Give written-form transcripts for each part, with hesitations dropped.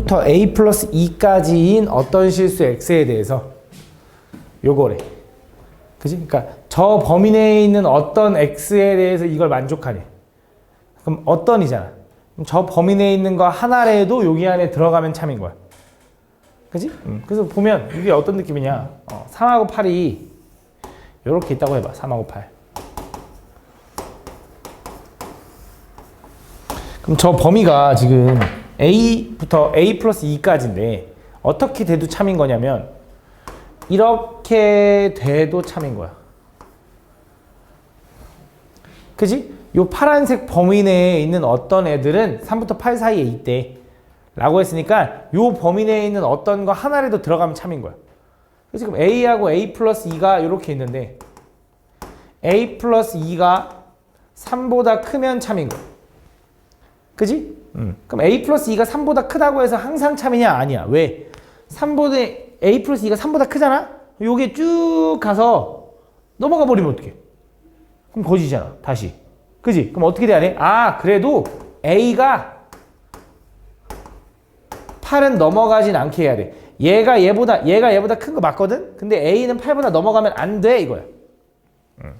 A부터 A 플러스 2까지인 어떤 실수 X에 대해서 요거래. 그지? 그러니까 저 범위 내에 있는 어떤 X에 대해서 이걸 만족하네. 그럼 어떤이잖아. 그럼 저 범위 내에 있는 거 하나라도 여기 안에 들어가면 참인 거야. 그지? 그래서 보면 이게 어떤 느낌이냐. 3하고 8이 이렇게 있다고 해봐. 3하고 8. 그럼 저 범위가 지금 A부터 A 플러스 2까지인데 어떻게 돼도 참인 거냐면 이렇게 돼도 참인 거야. 그지? 요 파란색 범위 내에 있는 어떤 애들은 3부터 8 사이에 있대 라고 했으니까 요 범위 내에 있는 어떤 거 하나라도 들어가면 참인 거야. 그래서 지금 A하고 A 플러스 2가 이렇게 있는데 A 플러스 2가 3보다 크면 참인 거야. 그지? 그럼 A 플러스 2가 3보다 크다고 해서 항상 참이냐? 아니야. 왜? 3보다 A 플러스 2가 3보다 크잖아? 요게 쭉 가서 넘어가 버리면 어떡해? 그럼 거짓이잖아. 다시. 그지? 그럼 어떻게 돼야 돼? 아, 그래도 A가 8은 넘어가진 않게 해야 돼. 얘가 얘보다 큰 거 맞거든? 근데 A는 8보다 넘어가면 안 돼, 이거야.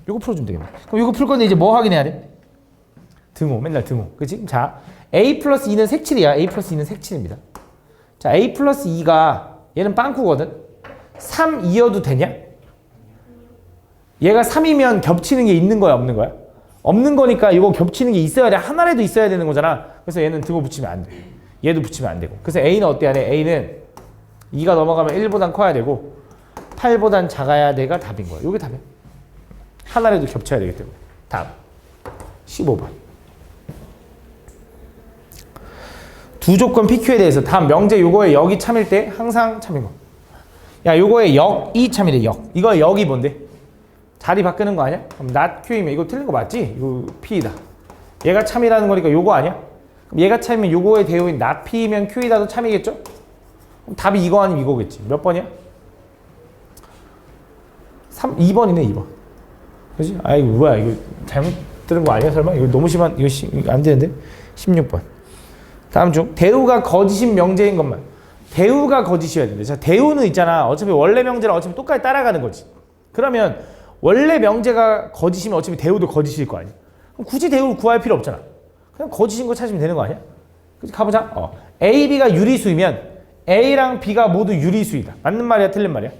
요거 풀어주면 되겠네. 그럼 요거 풀 건데 이제 뭐 확인해야 돼? 등호, 맨날 등호. 그치? 자, A 플러스 2는 색칠이야. A 플러스 2는 색칠입니다. 자, A 플러스 2가 얘는 빵꾸거든? 3이어도 되냐? 얘가 3이면 겹치는 게 있는 거야, 없는 거야? 없는 거니까 이거 겹치는 게 있어야 돼. 하나라도 있어야 되는 거잖아. 그래서 얘는 등호 붙이면 안 돼. 얘도 붙이면 안 되고. 그래서 A는 어때야 돼? A는 2가 넘어가면 1보단 커야 되고 8보단 작아야 돼가 답인 거야. 이게 답이야. 하나라도 겹쳐야 되기 때문에. 다음. 15번. 두 조건 PQ에 대해서 다음 명제 요거에 역이 참일 때 항상 참인 거. 야, 요거에 역이 참이래. 역. 이거 역이 뭔데? 자리 바꾸는 거 아니야? 그럼 not Q이면 이거 틀린 거 맞지? 이거 P이다. 얘가 참이라는 거니까 요거 아니야? 그럼 얘가 참이면 요거의 대우인 not P이면 Q이다도 참이겠죠? 그럼 답이 이거 아니면 이거겠지. 몇 번이야? 2번이네, 2번. 그지? 아이고, 뭐야. 이거 잘못 들은 거 아니야, 설마? 이거 너무 심한, 이거 안 되는데? 16번. 다음 중 대우가 거짓인 명제인 것만. 대우가 거짓이어야 되는데. 자, 대우는 있잖아. 어차피 원래 명제랑 어차피 똑같이 따라가는 거지. 그러면 원래 명제가 거짓이면 어차피 대우도 거짓일 거 아니야. 그럼 굳이 대우를 구할 필요 없잖아. 그냥 거짓인 거 찾으면 되는 거 아니야? 그치? 가보자. A, B가 유리수이면 A랑 B가 모두 유리수이다. 맞는 말이야, 틀린 말이야?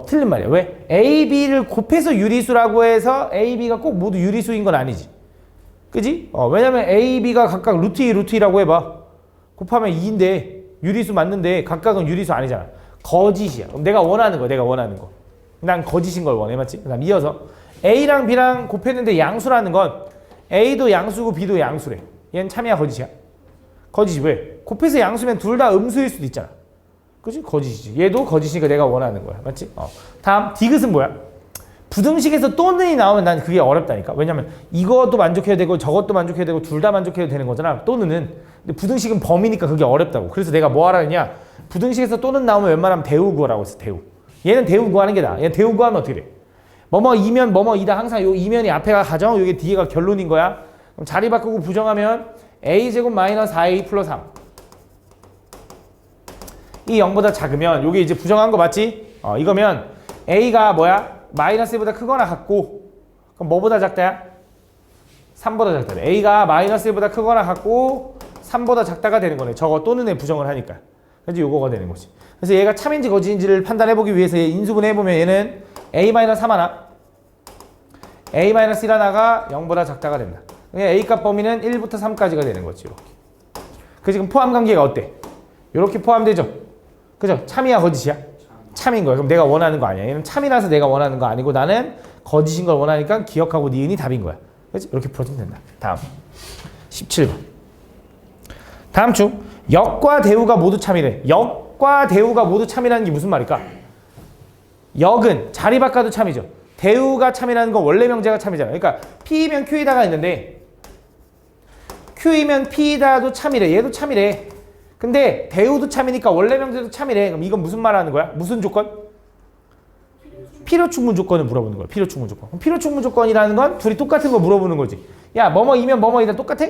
틀린 말이야. 왜? A, B를 곱해서 유리수라고 해서 A, B가 꼭 모두 유리수인 건 아니지. 그지? 왜냐면 A, B가 각각 루트 2, 루트 2라고 해봐. 곱하면 2인데 유리수 맞는데 각각은 유리수 아니잖아. 거짓이야. 그럼 내가 원하는 거. 난 거짓인 걸 원해. 맞지? 그 다음 이어서 A랑 B랑 곱했는데 양수라는 건 A도 양수고 B도 양수래. 얘는 참이야, 거짓이야? 거짓이. 왜? 곱해서 양수면 둘 다 음수일 수도 있잖아. 그치? 거짓이지. 얘도 거짓이니까 내가 원하는 거야. 맞지? 다음 디귿은 뭐야? 부등식에서 또는이 나오면 난 그게 어렵다니까. 왜냐면 이것도 만족해야 되고 저것도 만족해야 되고 둘 다 만족해야 되는 거잖아. 또는은. 근데 부등식은 범위니까 그게 어렵다고. 그래서 내가 뭐 하라 했냐? 부등식에서 또는 나오면 웬만하면 대우 구하라고 했어. 대우. 얘는 대우 구하는 게 나아. 얘는 대우 구하면 어떻게 돼? 뭐뭐 이면 뭐뭐 이다. 항상 요 이면이 앞에가 가정, 요게 뒤에가 결론인 거야. 그럼 자리 바꾸고 부정하면 a제곱 마이너스 4a 플러스 3. 이 0보다 작으면 요게 이제 부정한 거 맞지? 이거면 a가 뭐야? 마이너스 1보다 크거나 같고, 그럼 뭐보다 작다야? 3보다 작다. a가 마이너스 1보다 크거나 같고 3보다 작다가 되는 거네. 저거 또는에 부정을 하니까. 그래서 요거가 되는 거지. 그래서 얘가 참인지 거짓인지를 판단해보기 위해서 인수분해해보면 얘는 a-3 하나, a-1 하나가 0보다 작다가 된다. a값 범위는 1부터 3까지가 되는 거지. 이렇게. 그 지금 포함 관계가 어때? 이렇게 포함되죠? 그죠? 참이야, 거짓이야? 참인 거야. 그럼 내가 원하는 거 아니야. 얘는 참이라서 내가 원하는 거 아니고 나는 거짓인 걸 원하니까 기억하고 니은이 답인 거야. 그렇지? 이렇게 풀어주면 된다. 다음 17번. 다음 중 역과 대우가 모두 참이래. 역과 대우가 모두 참이라는 게 무슨 말일까? 역은 자리 바꿔도 참이죠. 대우가 참이라는 건 원래 명제가 참이잖아. 그러니까 P이면 Q이다가 있는데 Q이면 P이다도 참이래. 얘도 참이래. 근데 대우도 참이니까 원래 명제도 참이래. 그럼 이건 무슨 말 하는 거야? 무슨 조건? 필요충분 조건을 물어보는 거야. 필요충분 조건. 그럼 필요충분 조건이라는 건 둘이 똑같은 거 물어보는 거지. 야, 뭐뭐이면 뭐뭐이다 똑같아?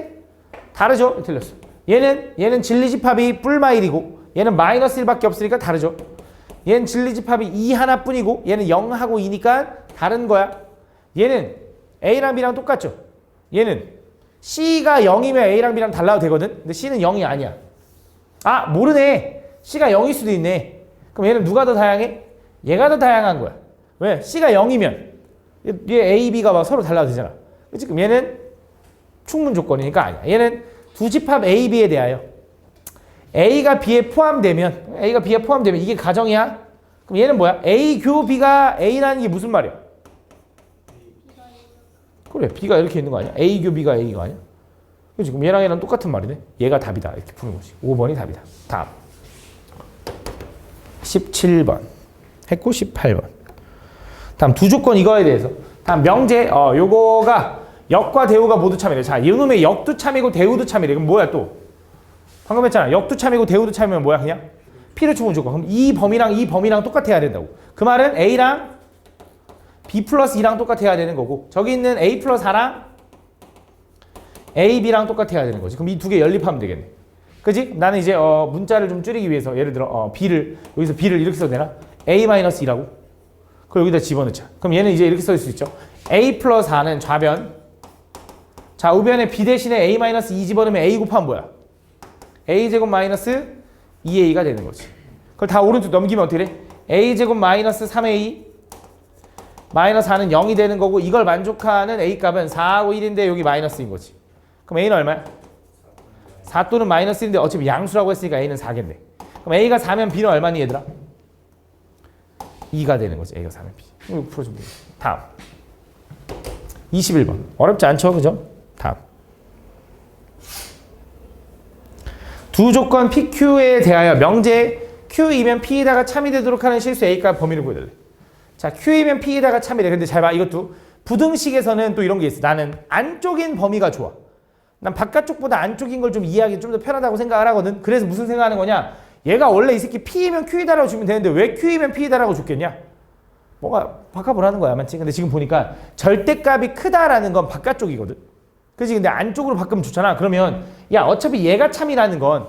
다르죠? 틀렸어. 얘는 진리집합이 뿔마일이고 얘는 마이너스 1밖에 없으니까 다르죠. 얘는 진리집합이 2 하나뿐이고 얘는 0하고 2니까 다른 거야. 얘는 A랑 B랑 똑같죠. 얘는 C가 0이면 A랑 B랑 달라도 되거든. 근데 C는 0이 아니야. 아 모르네. C가 0일 수도 있네. 그럼 얘는 누가 더 다양해? 얘가 더 다양한 거야. 왜? C가 0이면 얘 A, B가 막 서로 달라도 되잖아. 그치? 그럼 얘는 충분 조건이니까 아니야. 얘는 두 집합 A, B에 대하여 A가 B에 포함되면 이게 가정이야? 그럼 얘는 뭐야? A 교 B가 A라는 게 무슨 말이야? 그래 B가 이렇게 있는 거 아니야? A 교 B가 A가 아니야? 그치? 그럼 얘랑 똑같은 말이네. 얘가 답이다 이렇게 푸는 거지. 5번이 답이다. 다음 17번 했고 18번 다음 두 조건 이거에 대해서 다음 명제 요거가 역과 대우가 모두 참이래. 자 이놈의 역도 참이고 대우도 참이래. 그럼 뭐야 또? 방금 했잖아. 역도 참이고 대우도 참이면 뭐야 그냥? P를 충분 조건. 그럼 이 범위랑 똑같아야 된다고. 그 말은 A랑 B 플러스 2랑 똑같아야 되는 거고 저기 있는 A 플러스 4랑 A, B랑 똑같아야 되는 거지. 그럼 이 두 개 연립하면 되겠네. 그지? 나는 이제 문자를 좀 줄이기 위해서 예를 들어 여기서 B를 이렇게 써도 되나? A-2라고 그걸 여기다 집어넣자. 그럼 얘는 이제 이렇게 쓸 수 있죠. A 플러스 4는 좌변. 자 우변에 B 대신에 A-2 집어넣으면 A 곱하면 뭐야? A제곱 마이너스 2A가 되는 거지. 그걸 다 오른쪽 넘기면 어떻게 돼? A제곱 마이너스 3A 마이너스 4는 0이 되는 거고 이걸 만족하는 A값은 4하고 1인데 여기 마이너스인 거지. 그럼 A는 얼마야? 4 또는 마이너스인데 어차피 양수라고 했으니까 A는 4겠네. 그럼 A가 4면 B는 얼마니 얘들아? 2가 되는 거지. A가 4면 B. 이거 풀어주면 돼. 다음 21번 어렵지 않죠? 그죠? 다음 두 조건 PQ에 대하여 명제 Q이면 P에다가 참이 되도록 하는 실수 A값 범위를 보여달래. 자 Q이면 P에다가 참이래. 근데 잘 봐. 이것도 부등식에서는 또 이런 게 있어. 나는 안쪽인 범위가 좋아. 난 바깥쪽보다 안쪽인 걸 좀 이해하기 좀 더 편하다고 생각을 하거든. 그래서 무슨 생각하는 거냐? 얘가 원래 이 새끼 P이면 Q이다라고 주면 되는데 왜 Q이면 P이다라고 줬겠냐? 뭐가 바꿔보라는 거야, 맞지? 근데 지금 보니까 절대값이 크다라는 건 바깥쪽이거든. 그치? 근데 안쪽으로 바꾸면 좋잖아. 그러면 야 어차피 얘가 참이라는 건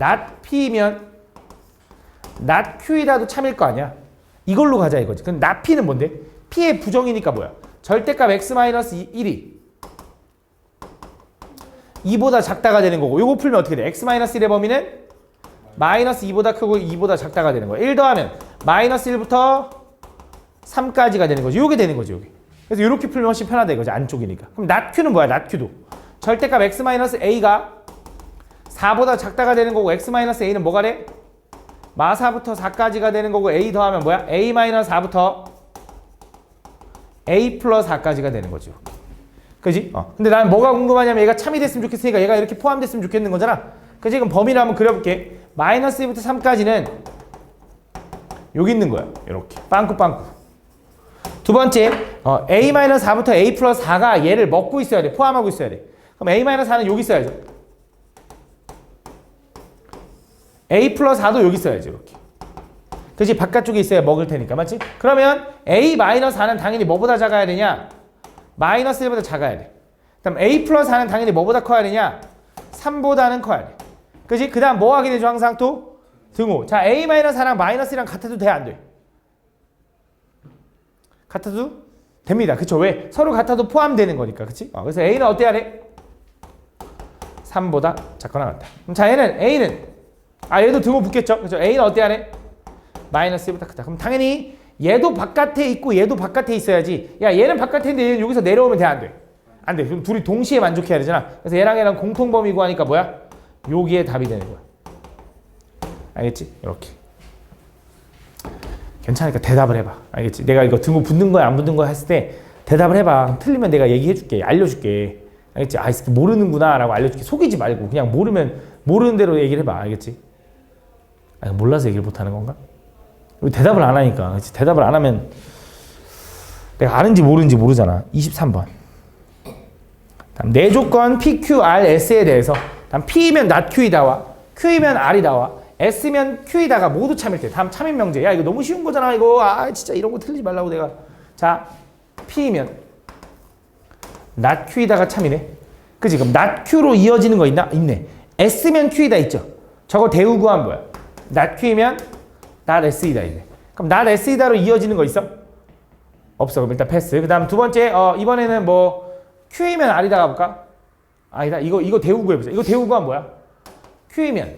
not P면 not Q이다도 참일 거 아니야. 이걸로 가자 이거지. 그럼 not P는 뭔데? P의 부정이니까 뭐야? 절대값 X-1이 2보다 작다가 되는 거고 요거 풀면 어떻게 돼? X-1의 범위는 마이너스 2보다 크고 2보다 작다가 되는 거야. 1 더하면 마이너스 1부터 3까지가 되는 거지. 요게 되는 거지 요게. 그래서 이렇게 풀면 훨씬 편하다 이거지. 안쪽이니까. 그럼 not Q는 뭐야? not Q도 절대값 X-A가 4보다 작다가 되는 거고 X-A는 뭐가 돼? 마4부터 4까지가 되는 거고 A 더하면 뭐야? A-4부터 A 플러스 4까지가 되는 거죠. 그지? 근데 난 뭐가 궁금하냐면 얘가 참이 됐으면 좋겠으니까 얘가 이렇게 포함됐으면 좋겠는 거잖아. 그지? 그럼 범위를 한번 그려볼게. 마이너스 1부터 3까지는 여기 있는 거야. 이렇게 빵꾸빵꾸. 두 번째 A-4부터 A 플러스 4가 얘를 먹고 있어야 돼. 포함하고 있어야 돼. 그럼 A-4는 여기 있어야죠. A 플러스 4도 여기 있어야지. 이렇게. 그지? 바깥쪽에 있어야 먹을 테니까. 맞지? 그러면 A-4는 당연히 뭐보다 작아야 되냐? 마이너스 1보다 작아야 돼. 그다음 A 플러스 4는 당연히 뭐보다 커야 되냐? 3보다는 커야 돼. 그지? 그 다음 뭐 하게 되죠? 항상 또 등호. 자 A-4랑 마이너스 1랑 같아도 돼? 안 돼? 같아도 됩니다. 그쵸? 왜? 서로 같아도 포함되는 거니까. 그치? 그래서 A는 어때야 돼? 3보다 작거나 같다. 그럼 자 A는 얘도 등호 붙겠죠? 그죠? A는 어때야 돼? 마이너스 1보다 크다. 그럼 당연히 얘도 바깥에 있고 얘도 바깥에 있어야지. 야 얘는 바깥에 있는데 얘는 여기서 내려오면 돼? 안 돼? 안 돼. 그럼 둘이 동시에 만족해야 되잖아. 그래서 얘랑 공통범위 구하니까 뭐야? 여기에 답이 되는 거야. 알겠지? 이렇게. 괜찮으니까 대답을 해봐. 알겠지? 내가 이거 등호 붙는 거야 안 붙는 거야 했을 때 대답을 해봐. 틀리면 내가 얘기해줄게. 알려줄게. 알겠지? 이 새끼 모르는구나 라고 알려줄게. 속이지 말고 그냥 모르는 대로 얘기를 해봐. 알겠지? 몰라서 얘기를 못하는 건가? 대답을 안 하니까. 그치? 대답을 안 하면 내가 아는지 모르는지 모르잖아. 23번. 다음 네 조건 PQRS에 대해서 다음 P면 not Q이다와 Q이면 R이다와 S면 Q이다가 모두 참일 때 다음 참인 명제. 야 이거 너무 쉬운 거잖아 이거. 진짜 이런 거 틀리지 말라고 내가. 자 P면 not Q이다가 참이네. 그치? 그럼 not Q로 이어지는 거 있나? 있네. S면 Q이다 있죠. 저거 대우 구하면 뭐야? not Q이면 not S이다 이제. 그럼 not S이다로 이어지는 거 있어? 없어. 그럼 일단 패스. 그 다음 두 번째 이번에는 뭐 Q이면 R이다 가볼까? 아니다. 이거 대우 구해보자. 이거 대우 구하면 뭐야? Q이면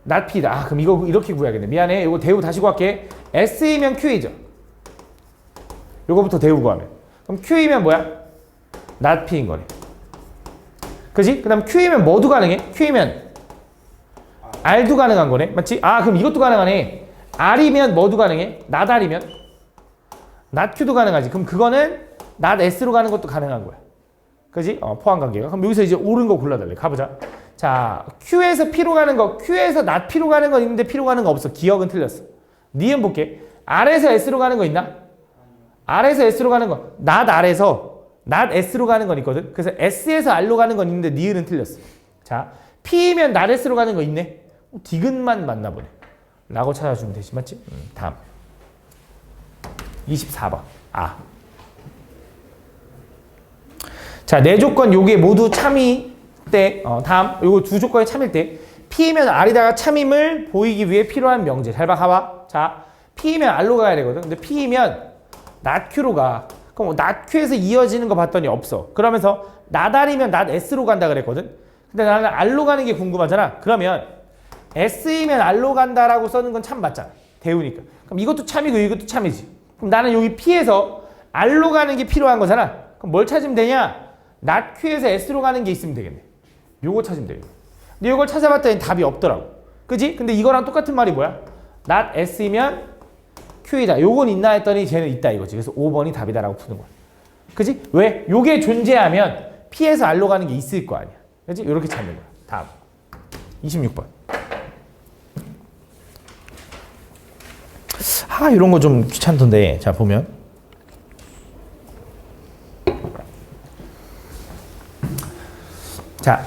not P다. 아, 그럼 이거 이렇게 구해야겠네. 미안해. 이거 대우 다시 구할게. S이면 Q이죠. 요거부터 대우 구하면. 그럼 Q이면 뭐야? not P인 거네. 그지? 그 다음 Q이면 뭐도 가능해? Q이면 R도 가능한 거네. 맞지? 아, 그럼 이것도 가능하네. R이면 뭐도 가능해? not R이면 not Q도 가능하지. 그럼 그거는 not S로 가는 것도 가능한 거야. 그지? 포함 관계가. 그럼 여기서 이제 옳은 거 골라달래. 가보자. 자, Q에서 P로 가는 거, Q에서 not P로 가는 거 있는데 P로 가는 거 없어. 기억은 틀렸어. 니은 볼게. R에서 S로 가는 거 있나? R에서 S로 가는 거. not R에서 not S로 가는 건 있거든. 그래서 S에서 R로 가는 건 있는데 니은은 틀렸어. 자, P면 not S로 가는 거 있네. 디귿만 맞나 보네. 라고 찾아주면 되지. 맞지? 다음. 24번. 아. 자, 네 조건 요게 모두 참이 때, 다음, 요거 두 조건이 참일 때, P이면 R이다가 참임을 보이기 위해 필요한 명제. 잘 봐, 가봐. 자, P이면 R로 가야 되거든. 근데 P이면 not Q로 가. 그럼 not Q에서 이어지는 거 봤더니 없어. 그러면서 not R이면 not S로 간다 그랬거든. 근데 나는 R로 가는 게 궁금하잖아. 그러면 S이면 R로 간다라고 써는 건 참 맞잖아. 대우니까. 그럼 이것도 참이고 이것도 참이지. 그럼 나는 여기 P에서 R로 가는 게 필요한 거잖아. 그럼 뭘 찾으면 되냐? not Q에서 S로 가는 게 있으면 되겠네. 요거 찾으면 되겠네. 근데 요걸 찾아봤더니 답이 없더라고. 그지? 근데 이거랑 똑같은 말이 뭐야? not S이면 Q이다. 요건 있나 했더니 쟤는 있다 이거지. 그래서 5번이 답이다라고 푸는 거야. 그지? 왜? 요게 존재하면 P에서 R로 가는 게 있을 거 아니야. 그지? 요렇게 찾는 거야. 다음. 26번. 아, 이런 거 좀 귀찮던데. 자, 보면. 자,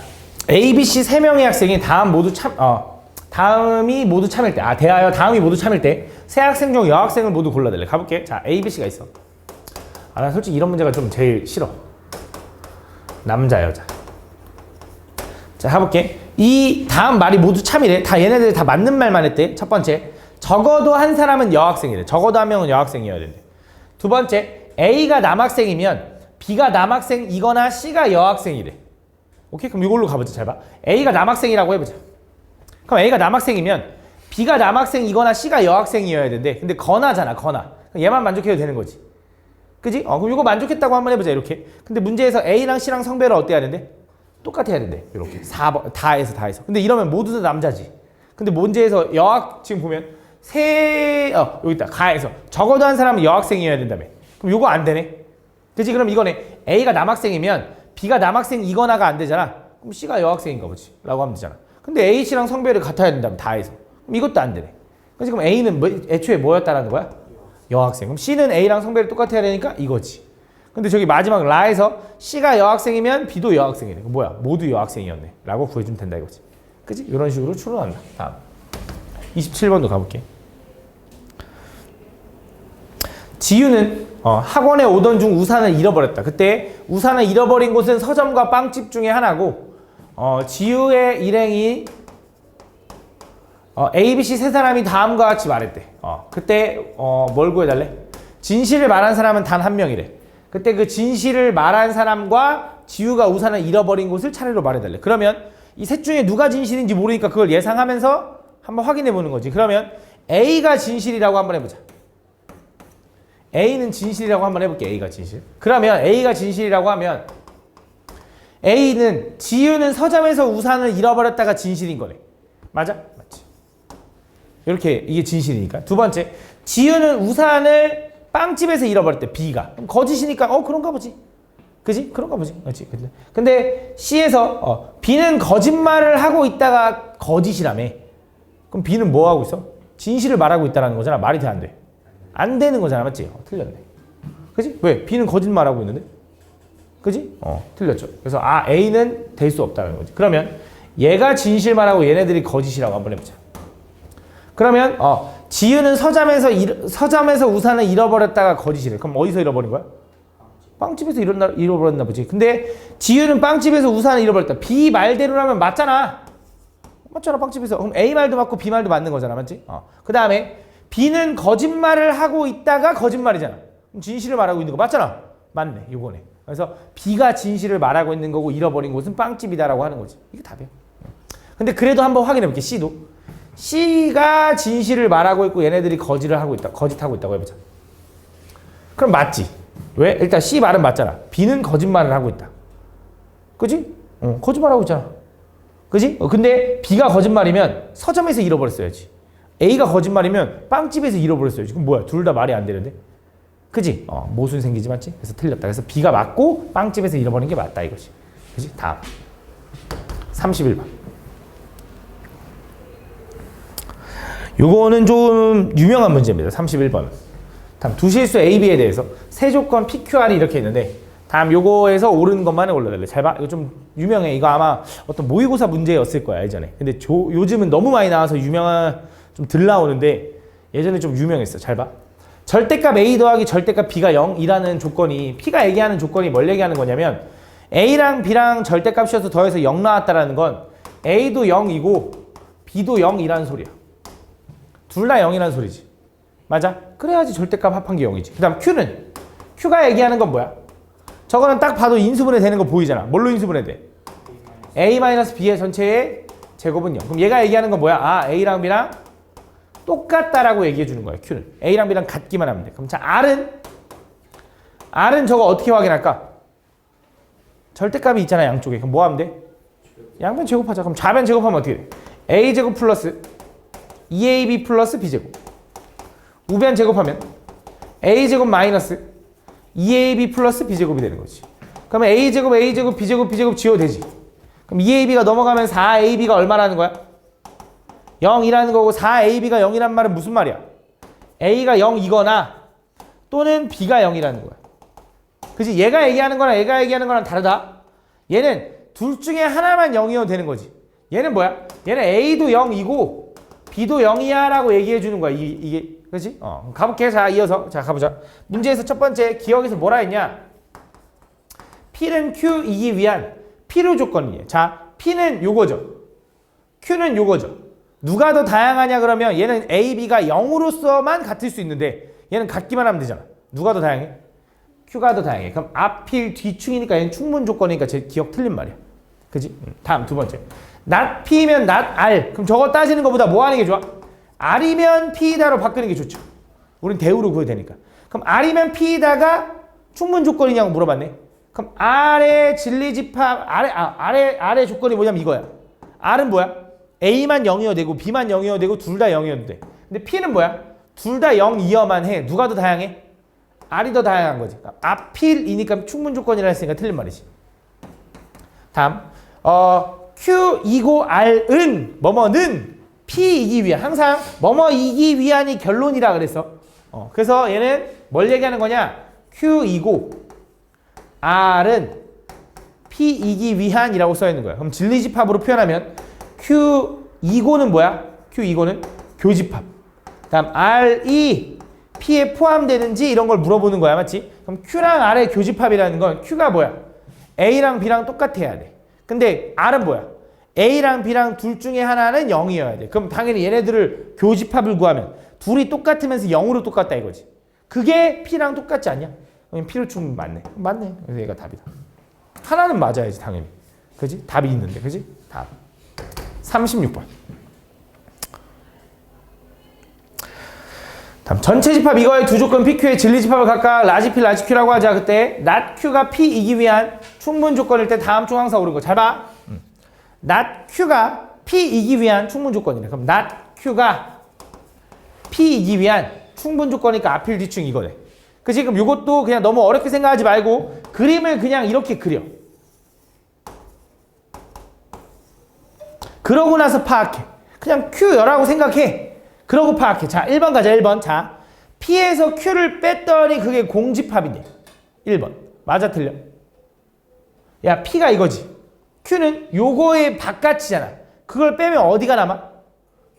A, B, C 세 명의 학생이 다음이 모두 참일 때, 대하여 다음이 모두 참일 때, 세 학생 중 여학생을 모두 골라달래. 가볼게. 자, A, B, C가 있어. 난 솔직히 이런 문제가 좀 제일 싫어. 남자, 여자. 자, 가볼게. 이 다음 말이 모두 참이래. 다 얘네들 다 맞는 말만 했대. 첫 번째, 적어도 한 사람은 여학생이래. 적어도 한 명은 여학생이어야 된대. 두 번째, A가 남학생이면 B가 남학생이거나 C가 여학생이래. 오케이? 그럼 이걸로 가보자. 잘 봐. A가 남학생이라고 해보자. 그럼 A가 남학생이면 B가 남학생이거나 C가 여학생이어야 된대. 근데 거나잖아, 거나. 얘만 만족해도 되는 거지. 그지? 그럼 이거 만족했다고 한번 해보자. 이렇게. 근데 문제에서 A랑 C랑 성배를 어때야 되는데? 똑같아야 된대. 이렇게. 4번. 다 해서. 근데 이러면 모두 다 남자지. 근데 문제에서 지금 보면 여기 있다. 가에서. 적어도 한 사람은 여학생이어야 된다며. 그럼 요거 안 되네. 그치? 그럼 이거네. A가 남학생이면 B가 남학생이거나가 안 되잖아. 그럼 C가 여학생인가 보지. 라고 하면 되잖아. 근데 A, C랑 성별이 같아야 된다면 다 해서. 그럼 이것도 안 되네. 그래서 그럼 A는 애초에 뭐였다라는 거야? 여학생. 그럼 C는 A랑 성별이 똑같아야 되니까 이거지. 근데 저기 마지막 라에서 C가 여학생이면 B도 여학생이네. 뭐야? 모두 여학생이었네. 라고 구해주면 된다 이거지. 그치? 이런 식으로 추론한다. 다음. 27번도 가볼게. 지유는 학원에 오던 중 우산을 잃어버렸다. 그때 우산을 잃어버린 곳은 서점과 빵집 중에 하나고 지유의 일행이 A, B, C 세 사람이 다음과 같이 말했대. 그때 뭘 구해달래? 진실을 말한 사람은 단 한 명이래. 그때 그 진실을 말한 사람과 지유가 우산을 잃어버린 곳을 차례로 말해달래. 그러면 이 셋 중에 누가 진실인지 모르니까 그걸 예상하면서 한번 확인해 보는 거지. 그러면 A가 진실이라고 한번 해보자. A는 진실이라고 한번 해볼게. A가 진실. 그러면 A가 진실이라고 하면 A는 지유는 서점에서 우산을 잃어버렸다가 진실인 거네. 맞아? 맞지. 이렇게 이게 진실이니까. 두 번째, 지유는 우산을 빵집에서 잃어버렸대. B가. 그럼 거짓이니까 그런가 보지. 그지? 그런가 보지. 그렇지. 근데 C에서 B는 거짓말을 하고 있다가 거짓이라며. 그럼 B는 뭐 하고 있어? 진실을 말하고 있다는 거잖아. 말이 돼, 안 돼? 안 되는 거잖아. 맞지? 틀렸네. 그지? 왜? B는 거짓말하고 있는데? 그지? 틀렸죠. 그래서 A는 될 수 없다는 거지. 그러면 얘가 진실 말하고 얘네들이 거짓이라고 한번 해보자. 그러면 지유는 서점에서 우산을 잃어버렸다가 거짓이래. 그럼 어디서 잃어버린 거야? 빵집에서 잃어버렸나 보지. 근데 지유는 빵집에서 우산을 잃어버렸다. B 말대로라면 맞잖아. 맞잖아, 빵집에서. 그럼 A 말도 맞고 B 말도 맞는 거잖아, 맞지? 그 다음에 B는 거짓말을 하고 있다가 거짓말이잖아. 그럼 진실을 말하고 있는 거 맞잖아. 맞네, 요거네. 그래서 B가 진실을 말하고 있는 거고 잃어버린 곳은 빵집이다라고 하는 거지. 이게 답이야. 근데 그래도 한번 확인해 볼게. C도. C가 진실을 말하고 있고 얘네들이 거짓하고 있다고 해보자. 그럼 맞지. 왜? 일단 C 말은 맞잖아. B는 거짓말을 하고 있다. 그지? 거짓말하고 있잖아. 그지? 근데 B가 거짓말이면 서점에서 잃어버렸어야지. A가 거짓말이면 빵집에서 잃어버렸어야지. 그럼 뭐야? 둘 다 말이 안 되는데? 그지? 모순 생기지, 맞지? 그래서 틀렸다. 그래서 B가 맞고 빵집에서 잃어버린 게 맞다 이거지. 그지? 다음. 31번. 요거는 좀 유명한 문제입니다. 31번은. 다음 두 실수 A, B에 대해서 세 조건 PQR이 이렇게 있는데 다음 요거에서 옳은 것만 올려달래. 잘 봐. 이거 좀 유명해. 이거 아마 어떤 모의고사 문제였을 거야 예전에. 근데 요즘은 너무 많이 나와서 유명한 좀 덜 나오는데 예전에 좀 유명했어. 잘 봐. 절대값 A 더하기 절대값 B가 0이라는 조건이 P가 얘기하는 조건이 뭘 얘기하는 거냐면 A랑 B랑 절대값이어서 더해서 0 나왔다라는 건 A도 0이고 B도 0이라는 소리야. 둘 다 0이라는 소리지. 맞아? 그래야지 절대값 합한 게 0이지. 그 다음 Q는? Q가 얘기하는 건 뭐야? 저거는 딱 봐도 인수분해 되는 거 보이잖아. 뭘로 인수분해 돼? A-B의 전체의 제곱은 0. 그럼 얘가 얘기하는 건 뭐야? 아, A랑 B랑 똑같다라고 얘기해 주는 거야. Q는. A랑 B랑 같기만 하면 돼. 그럼 자, R은 저거 어떻게 확인할까? 절대값이 있잖아, 양쪽에. 그럼 뭐 하면 돼? 양변 제곱하자. 그럼 좌변 제곱하면 어떻게 돼? A제곱 플러스 2AB 플러스 B제곱. 우변 제곱하면 A제곱 마이너스 2AB 플러스 B제곱이 되는 거지. 그러면 A제곱, A제곱, B제곱, B제곱 지워도 되지. 그럼 2AB가 넘어가면 4AB가 얼마라는 거야? 0이라는 거고 4AB가 0이란 말은 무슨 말이야? A가 0이거나 또는 B가 0이라는 거야. 그치? 얘가 얘기하는 거랑 얘가 얘기하는 거랑 다르다. 얘는 둘 중에 하나만 0이어도 되는 거지. 얘는 뭐야? 얘는 A도 0이고 B도 0이야 라고 얘기해 주는 거야. 이게 그렇지? 가볼게. 자, 이어서 자 가보자. 문제에서 첫 번째 기억에서 뭐라 했냐? P는 Q이기 위한 필요 조건이에요. 자, P는 요거죠. Q는 요거죠. 누가 더 다양하냐 그러면 얘는 A, B가 0으로서만 같을 수 있는데 얘는 같기만 하면 되잖아. 누가 더 다양해? Q가 더 다양해. 그럼 앞필 뒤충이니까 얘는 충분 조건이니까 제 기억 틀린 말이야. 그지? 다음 두 번째. not P면 not R. 그럼 저거 따지는 것보다 뭐 하는 게 좋아? R이면 P이다로 바꾸는 게 좋죠. 우린 대우로 구해야 되니까. 그럼 R이면 P이다가 충분 조건이냐고 물어봤네. 그럼 R의 진리집합, R의 조건이 뭐냐면 이거야. R은 뭐야? A만 0이어도 되고 B만 0이어도 되고 둘 다 0이어도 돼. 근데 P는 뭐야? 둘 다 0이어만 해. 누가 더 다양해? R이 더 다양한 거지. 앞필이니까 충분 조건이라 했으니까 틀린 말이지. 다음. Q이고 R은 뭐뭐는 P이기 위한 항상 뭐뭐이기 위한이 결론이라 그랬어. 그래서 얘는 뭘 얘기하는 거냐? Q이고 R은 P이기 위한이라고 써 있는 거야. 그럼 진리집합으로 표현하면 Q이고는 뭐야? Q이고는 교집합. 다음 R이 P에 포함되는지 이런 걸 물어보는 거야. 맞지? 그럼 Q랑 R의 교집합이라는 건 Q가 뭐야? A랑 B랑 똑같아야 돼. 근데 R은 뭐야? A랑 B랑 둘 중에 하나는 0이어야 돼. 그럼 당연히 얘네들을 교집합을 구하면 둘이 똑같으면서 0으로 똑같다 이거지. 그게 P랑 똑같지 않냐? 그럼 P로 충분 맞네. 맞네. 그래서 얘가 답이다. 하나는 맞아야지 당연히. 그지? 답이 있는데. 그지? 답. 36번. 다음 전체 집합 이거의 두 조건 PQ의 진리집합을 각각 라지 P, 라지 Q라고 하자. 그때 not Q가 P이기 위한 충분 조건일 때 다음 중 항상 옳은 거. 잘 봐. not Q가 P이기 위한 충분 조건이네. 그럼 not Q가 P이기 위한 충분 조건이니까 앞필 뒤충 이거네. 그치? 그럼 이것도 그냥 너무 어렵게 생각하지 말고 그림을 그냥 이렇게 그려. 그러고 나서 파악해. 그냥 Q여라고 생각해. 그러고 파악해. 자, 1번 가자. 1번. 자, P에서 Q를 뺐더니 그게 공집합이네. 1번. 맞아 틀려? 야, P가 이거지. Q는 요거의 바깥이잖아. 그걸 빼면 어디가 남아?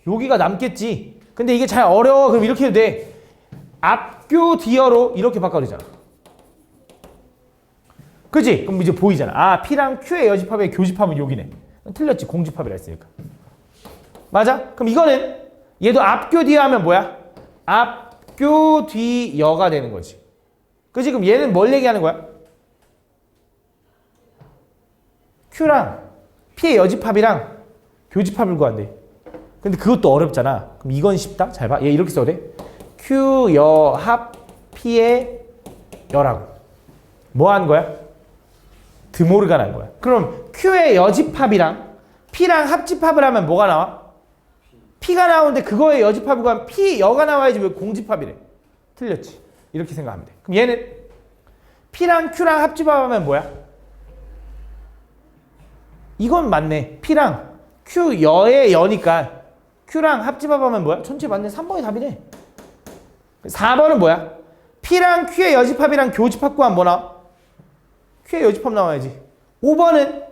여기가 남겠지. 근데 이게 잘 어려워. 그럼 이렇게 해도 돼. 앞교 뒤어로 이렇게 바꿔버리잖아. 그지? 그럼 이제 보이잖아. 아, P랑 Q의 여집합의 교집합은 여기네. 틀렸지. 공집합이라 했으니까. 맞아? 그럼 이거는 얘도 앞교 뒤에 하면 뭐야? 앞교 뒤 여가 되는 거지. 그지? 그럼 얘는 뭘 얘기하는 거야? Q랑 P의 여집합이랑 교집합을 구한대. 근데 그것도 어렵잖아. 그럼 이건 쉽다? 잘 봐. 얘 이렇게 써도 돼. Q 여 합 P의 여라고. 뭐 하는 거야? 드모르간 한 거야. 그럼 Q의 여집합이랑 P랑 합집합을 하면 뭐가 나와? P가 나오는데 그거의 여집합을 구하면 P 여가 나와야지 왜 공집합이래? 틀렸지. 이렇게 생각하면 돼. 그럼 얘는 P랑 Q랑 합집합하면 뭐야? 이건 맞네. P랑 Q 여의 여니까 Q랑 합집합하면 뭐야? 전체 맞네. 3번이 답이네. 4번은 뭐야? P랑 Q의 여집합이랑 교집합 구하면 뭐 나와? Q의 여집합 나와야지. 5번은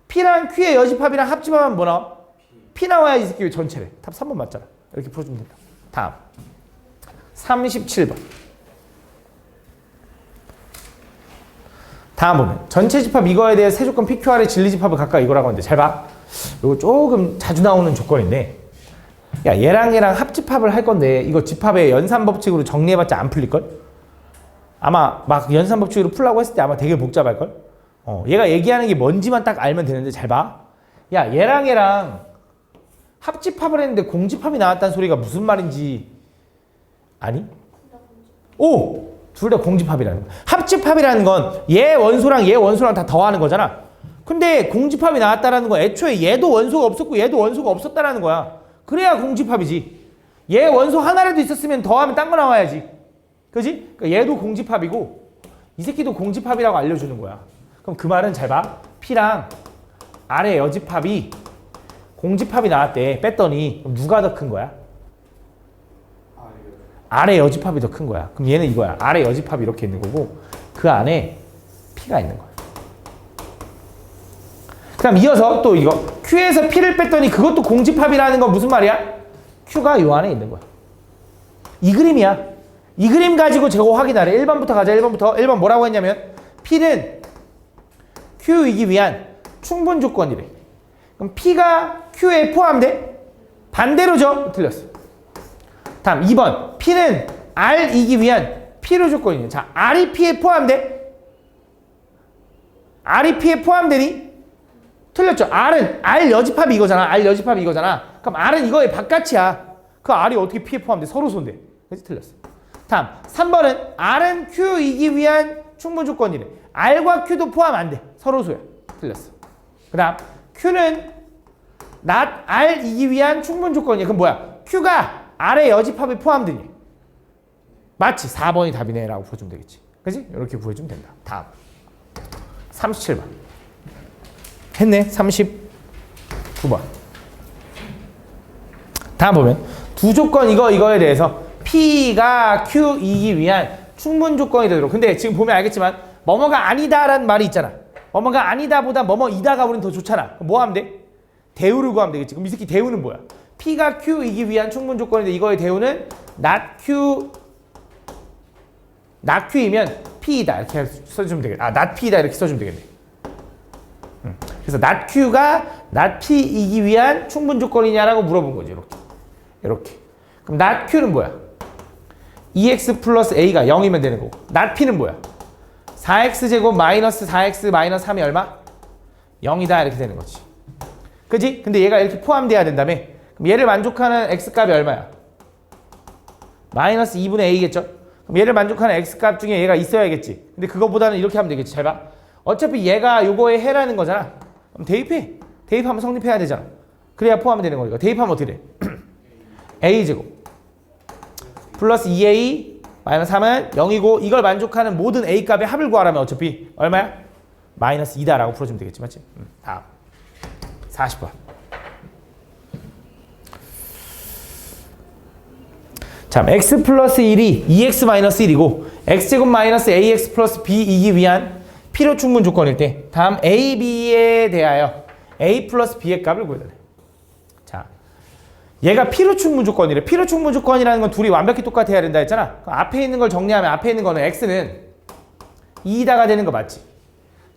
P랑 Q의 여집합이랑 합집합하면 뭐 나와? P 나와야지. 이 새끼 전체래. 답 3번 맞잖아. 이렇게 풀어주면 된다. 다음 37번. 다음 보면 전체 집합 이거에 대해 세 조건 PQR의 진리집합을 각각 이거라고 하는데 잘 봐. 이거 조금 자주 나오는 조건인데 야 얘랑 얘랑 합집합을 할 건데 이거 집합의 연산법칙으로 정리해봤자 안 풀릴걸? 아마 막 연산법칙으로 풀라고 했을 때 아마 되게 복잡할걸? 얘가 얘기하는 게 뭔지만 딱 알면 되는데 잘 봐. 야 얘랑 얘랑 합집합을 했는데 공집합이 나왔다는 소리가 무슨 말인지 아니? 오! 둘 다 공집합이라는 거야. 합집합이라는 건 얘 원소랑 얘 원소랑 다 더하는 거잖아. 근데 공집합이 나왔다라는 건 애초에 얘도 원소가 없었고 얘도 원소가 없었다라는 거야. 그래야 공집합이지. 얘 원소 하나라도 있었으면 더하면 딴 거 나와야지. 그지? 그러니까 얘도 공집합이고 이 새끼도 공집합이라고 알려주는 거야. 그럼 그 말은 잘 봐. P랑 R의 여집합이 공집합이 나왔대. 뺐더니 그럼 누가 더 큰 거야? R의 여집합이 더 큰 거야. 그럼 얘는 이거야. R의 여집합이 이렇게 있는 거고 그 안에 P가 있는 거야. 그 다음 이어서 또 이거 Q에서 P를 뺐더니 그것도 공집합이라는 건 무슨 말이야? Q가 요 안에 있는 거야. 이 그림이야. 이 그림 가지고 저거 확인하래. 1번부터 가자. 1번부터. 1번 뭐라고 했냐면 P는 Q이기 위한 충분 조건이래. 그럼 P가 Q에 포함돼? 반대로죠? 틀렸어. 다음 2번 P는 R이기 위한 필요 조건이네. 자, R이 P에 포함돼? R이 P에 포함되니? 틀렸죠. R은 R 여집합이 이거잖아. R 여집합이 이거잖아. 그럼 R은 이거의 바깥이야. 그 R이 어떻게 P에 포함돼? 서로 손대. 그래서 틀렸어. 다음 3번은 R은 Q이기 위한 충분 조건이래. R과 Q도 포함 안 돼. 서로 소야. 틀렸어. 그 다음 Q는 not R이기 위한 충분 조건이야. 그럼 뭐야? Q가 R의 여집합에 포함되니? 맞지? 4번이 답이네 라고 풀어주면 되겠지. 그치? 이렇게 구해주면 된다. 다음 37번 했네. 39번 다음 보면 두 조건 이거에 대해서 P가 Q이기 위한 충분 조건이 되도록. 근데 지금 보면 알겠지만 뭐뭐가 아니다라는 말이 있잖아. 뭐뭐가 아니다보다 뭐뭐이다가 우린 더 좋잖아. 그럼 뭐 하면 돼? 대우를 구하면 되겠지. 그럼 이 새끼 대우는 뭐야? P가 Q이기 위한 충분 조건인데 이거의 대우는 not Q이면 P이다 이렇게 써주면 되겠네. not P이다 이렇게 써주면 되겠네. 그래서 not Q가 not P이기 위한 충분 조건이냐라고 물어본 거지. 이렇게. 그럼 not Q는 뭐야? 2x 플러스 a가 0이면 되는 거고 not P는 뭐야? 4x제곱 마이너스 4x 마이너스 3이 얼마? 0이다 이렇게 되는 거지. 그지? 근데 얘가 이렇게 포함돼야 된다며. 그럼 얘를 만족하는 x값이 얼마야? 마이너스 2분의 a겠죠? 그럼 얘를 만족하는 x값 중에 얘가 있어야겠지. 근데 그거보다는 이렇게 하면 되겠지. 잘 봐. 어차피 얘가 요거에 해라는 거잖아. 그럼 대입해. 대입하면 성립해야 되잖아. 그래야 포함이 되는 거니까. 대입하면 어떻게 돼? a제곱 플러스 2a 마이너스 3은 0이고 이걸 만족하는 모든 a 값의 합을 구하라면 어차피 얼마야? 마이너스 2다라고 풀어주면 되겠지. 맞지? 다음 40번 자, x 플러스 1이 2x 마이너스 1이고 x제곱 마이너스 ax 플러스 b이기 위한 필요 충분 조건일 때 다음 a, b에 대하여 a 플러스 b의 값을 구해달래. 자, 얘가 필요 충분 조건이래. 필요 충분 조건이라는 건 둘이 완벽히 똑같아야 된다 했잖아. 앞에 있는 걸 정리하면 앞에 있는 거는 x는 2다가 되는 거 맞지?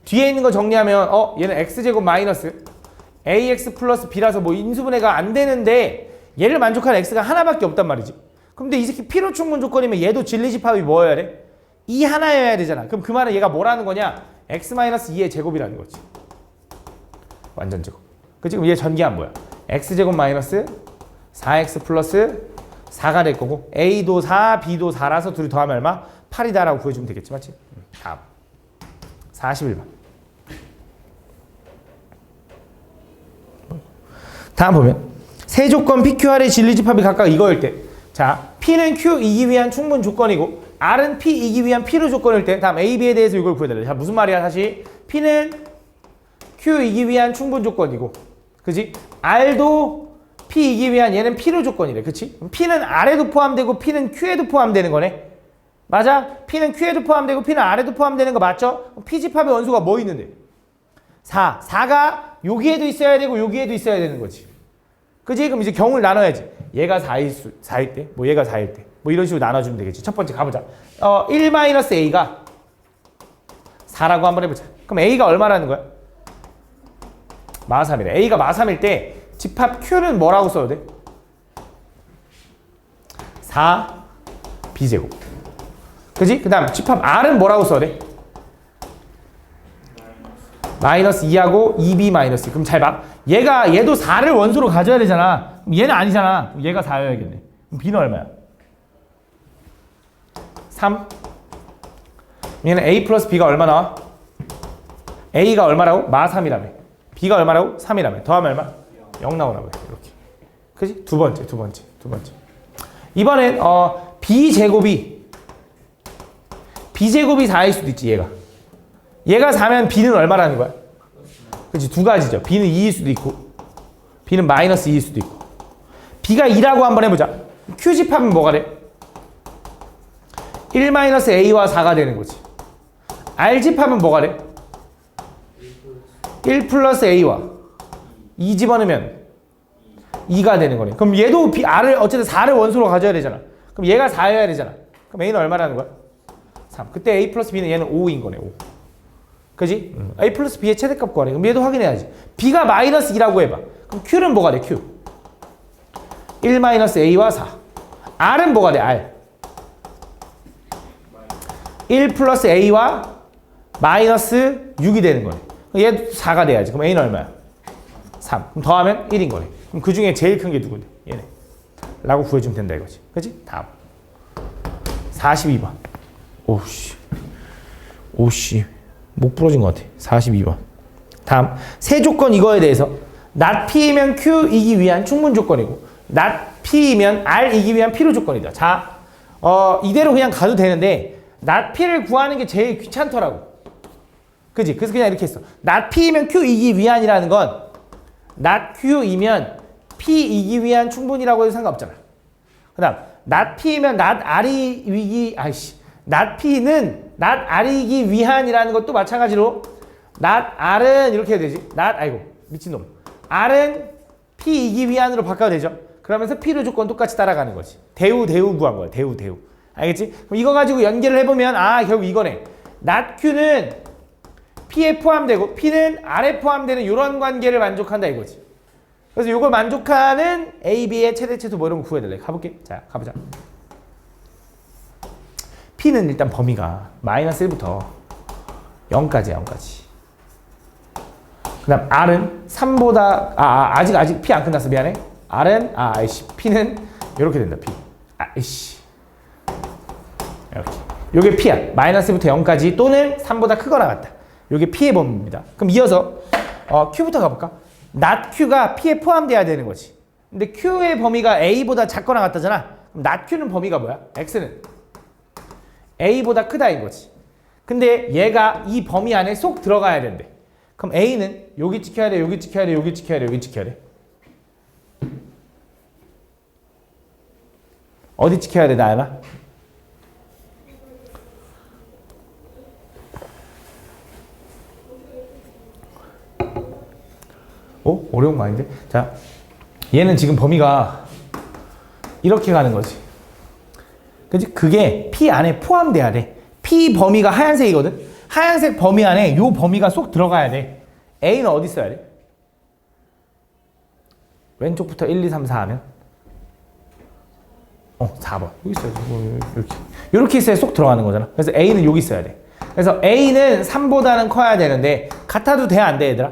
뒤에 있는 거 정리하면 얘는 x제곱 마이너스 ax 플러스 b라서 뭐 인수분해가 안 되는데 얘를 만족하는 x가 하나밖에 없단 말이지. 근데 이 새끼 필요 충분 조건이면 얘도 진리집합이 뭐여야 돼? 2 하나여야 되잖아. 그럼 그 말은 얘가 뭐라는 거냐? x-2의 제곱이라는 거지. 완전 제곱. 그치? 그럼 얘 전기한 뭐야? x제곱 마이너스 4x 플러스 4가 될 거고 a도 4, b도 4라서 둘이 더하면 얼마? 8이다라고 구해주면 되겠지. 맞지? 다음 41번. 다음 보면 세 조건 PQR의 진리집합이 각각 이거일 때, 자 P는 Q 이기 위한 충분 조건이고 R은 P 이기 위한 P로 조건일 때, 다음 A, B에 대해서 이걸 구해달래. 자 무슨 말이야? 다시 P는 Q 이기 위한 충분 조건이고, 그지? R도 P 이기 위한 얘는 P로 조건이래. 그치? P는 R에도 포함되고 P는 Q에도 포함되는 거네. 맞아? P는 Q에도 포함되고 P는 R에도 포함되는 거 맞죠? P집합의 원소가 뭐 있는데? 4. 4가 여기에도 있어야 되고 여기에도 있어야 되는 거지. 그지? 그럼 이제 경우를 나눠야지. 얘가 4일 때, 뭐 얘가 4일 때, 뭐 이런 식으로 나눠주면 되겠지. 첫 번째 가보자. 1-A가 4라고 한번 해보자. 그럼 A가 얼마라는 거야? 마3이래. A가 마3일 때 집합 Q는 뭐라고 써야 돼? 4 B제곱. 그지? 그 다음 집합 R은 뭐라고 써야 돼? 마이너스 2하고 2B 마이너스. 그럼 잘 봐. 얘도 4를 원소로 가져야 되잖아. 그럼 얘는 아니잖아. 그럼 얘가 4여야겠네. 그럼 B는 얼마야? 3. 얘는 A 플러스 B가 얼마 나와? A가 얼마라고? 마3이라며. B가 얼마라고? 3이라며. 더하면 얼마? 0 나오라고 해. 이렇게. 그지? 두 번째. 이번엔 B제곱이 4일 수도 있지, 얘가 4면 B는 얼마라는 거야? 그치, 두 가지죠. B는 2일 수도 있고 B는 마이너스 2일 수도 있고. B가 2라고 한번 해보자. Q집합은 뭐가 돼? 1-A와 4가 되는 거지. R집합은 뭐가 돼? 1 플러스 A와 2 집어넣으면 2가 되는 거네. 그럼 얘도 R을 어쨌든 4를 원소로 가져야 되잖아. 그럼 얘가 4여야 되잖아. 그럼 A는 얼마라는 거야? 3. 그때 A 플러스 B는 얘는 5인 거네. 5. 그지? A 플러스 B의 최대값 구하래. 그럼 얘도 확인해야지. B가 마이너스 2라고 해봐. 그럼 Q는 뭐가 돼? Q. 1-A와 4. R은 뭐가 돼? R. 1 플러스 A와 마이너스 6이 되는 거네. 얘도 4가 돼야지. 그럼 A는 얼마야? 3. 그럼 더하면 1인 거네. 그럼 그 중에 제일 큰 게 누군데? 얘네. 라고 구해주면 된다 이거지. 그지? 다음. 42번. 오씨. 목 부러진 것 같아. 42번. 다음. 세 조건 이거에 대해서 not P이면 Q이기 위한 충분 조건이고 not P이면 R이기 위한 필요 조건이다. 자, 이대로 그냥 가도 되는데 not P를 구하는 게 제일 귀찮더라고. 그지? 그래서 그냥 이렇게 했어. not P이면 Q이기 위한이라는 건 not Q이면 P이기 위한 충분이라고 해도 상관없잖아. 그 다음 not P이면 not not P는 not R이기 위한이라는 것도 마찬가지로 not R은 이렇게 해야 되지. 미친놈. R은 P이기 위한으로 바꿔도 되죠. 그러면서 P를 조건 똑같이 따라가는 거지. 대우 구한 거야. 대우. 알겠지? 그럼 이거 가지고 연결을 해보면 결국 이거네. not Q는 P에 포함되고 P는 R에 포함되는 이런 관계를 만족한다 이거지. 그래서 이걸 만족하는 A, B의 최대치수 뭐 이런 거 구해달래. 가볼게. 자, 가보자. P는 일단 범위가 마이너스 1부터 0까지야, 0까지. 그 다음 R은 3보다, 아직 P 안 끝났어. 미안해. R은, P는 이렇게 된다, P. 이렇게. 요게 P야. 마이너스 1부터 0까지 또는 3보다 크거나 같다. 요게 P의 범위입니다. 그럼 이어서, Q부터 가볼까? not Q가 P에 포함돼야 되는 거지. 근데 Q의 범위가 A보다 작거나 같다잖아. 그럼 not Q는 범위가 뭐야? X는 A보다 크다인 거지. 근데 얘가 이 범위 안에 쏙 들어가야 된대. 그럼 A는 여기 지켜야 돼, 여기 지켜야 돼, 여기 지켜야 돼, 여기 지켜야 돼. 어디 지켜야 돼, 나연아? 어려운 거 아닌데? 자, 얘는 지금 범위가 이렇게 가는 거지. 그치? 그게 P 안에 포함돼야 돼. P 범위가 하얀색이거든? 하얀색 범위 안에 요 범위가 쏙 들어가야 돼. A는 어디 있어야 돼? 왼쪽부터 1, 2, 3, 4 하면 4번. 여기 있어야지. 이렇게 있어야 쏙 들어가는 거잖아. 그래서 A는 여기 있어야 돼. 그래서 A는 3보다는 커야 되는데 같아도 돼, 안 돼, 얘들아?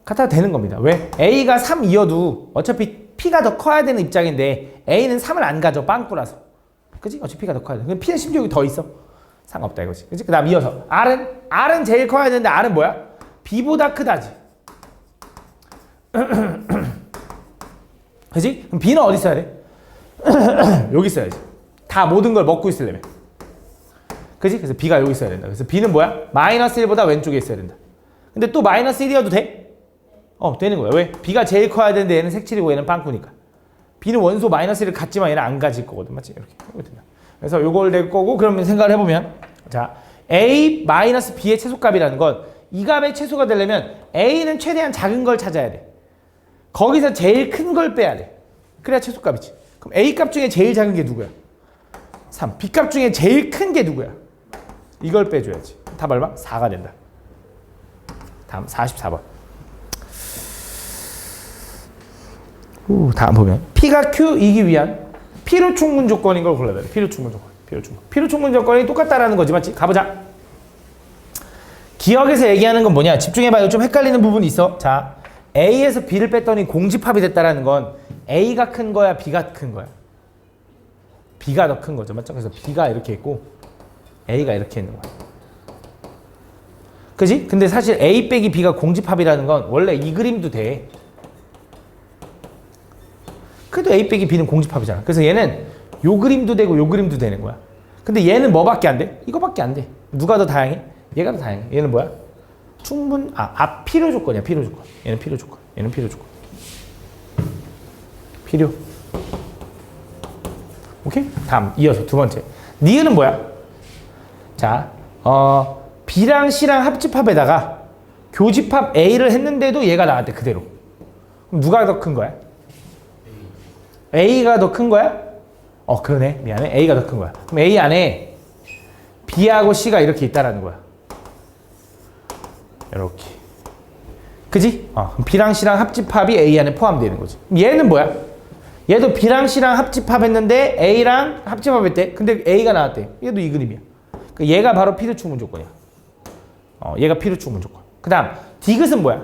같아도 되는 겁니다. 왜? A가 3이어도 어차피 P가 더 커야 되는 입장인데 A는 3을 안 가져, 빵꾸라서. 그치? 어차피 P가 더 커야 돼. 그럼 P는 심지어 여기 더 있어. 상관없다 이거지. 그치? 그 다음 이어서 R은 제일 커야 되는데 R은 뭐야? B보다 크다지. 그치? 그럼 B는 어디 있어야 돼? 여기 있어야지. 다 모든 걸 먹고 있으려면. 그치? 그래서 B가 여기 있어야 된다. 그래서 B는 뭐야? 마이너스 1보다 왼쪽에 있어야 된다. 근데 또 마이너스 1이어도 돼? 되는 거야. 왜? B가 제일 커야 되는데 얘는 색칠이고 얘는 빵꾸니까. B는 원소 마이너스 1을 갖지만 얘는 안 가질 거거든. 맞지? 이렇게. 그래서 요걸 낼 거고, 그러면 생각을 해보면, 자, A 마이너스 B의 최소값이라는 건 이 값의 최소가 되려면 A는 최대한 작은 걸 찾아야 돼. 거기서 제일 큰 걸 빼야 돼. 그래야 최소값이지. 그럼 A 값 중에 제일 작은 게 누구야? 3. B 값 중에 제일 큰 게 누구야? 이걸 빼줘야지. 답 얼마? 4가 된다. 다음 44번. 다음 보면 P가 Q이기 위한 필요 충분 조건인 걸 골라야 돼. 필요 충분 조건. 필요 충분 조건이 똑같다라는 거지, 맞지? 가보자. 기억에서 얘기하는 건 뭐냐? 집중해봐요. 좀 헷갈리는 부분이 있어. 자, A에서 B를 뺐더니 공집합이 됐다라는 건 A가 큰 거야, B가 큰 거야? B가 더 큰 거죠, 맞죠? 그래서 B가 이렇게 있고 A가 이렇게 있는 거야. 그지? 근데 사실 A 빼기 B가 공집합이라는 건 원래 이 그림도 돼. 그래도 A 빼기 B는 공집합이잖아. 그래서 얘는 요 그림도 되고 요 그림도 되는 거야. 근데 얘는 뭐밖에 안 돼? 이거밖에 안 돼. 누가 더 다양해? 얘가 더 다양해. 얘는 뭐야? 필요 조건이야. 필요 조건. 얘는 필요 조건. 얘는 필요 조건. 필요. 오케이? 다음 이어서 두 번째. 니은은 뭐야? 자, B랑 C랑 합집합에다가 교집합 A를 했는데도 얘가 나왔대, 그대로. 그럼 누가 더 큰 거야? A가 더 큰 거야? 그러네. 미안해. A가 더 큰 거야. 그럼 A 안에 B하고 C가 이렇게 있다라는 거야. 이렇게. 그지? 그럼 B랑 C랑 합집합이 A 안에 포함되는 거지. 얘는 뭐야? 얘도 B랑 C랑 합집합했는데 A랑 합집합했대. 근데 A가 나왔대. 얘도 이 그림이야. 그러니까 얘가 바로 필요 충분 조건이야. 얘가 필요 충분 조건. 그 다음 디귿은 뭐야?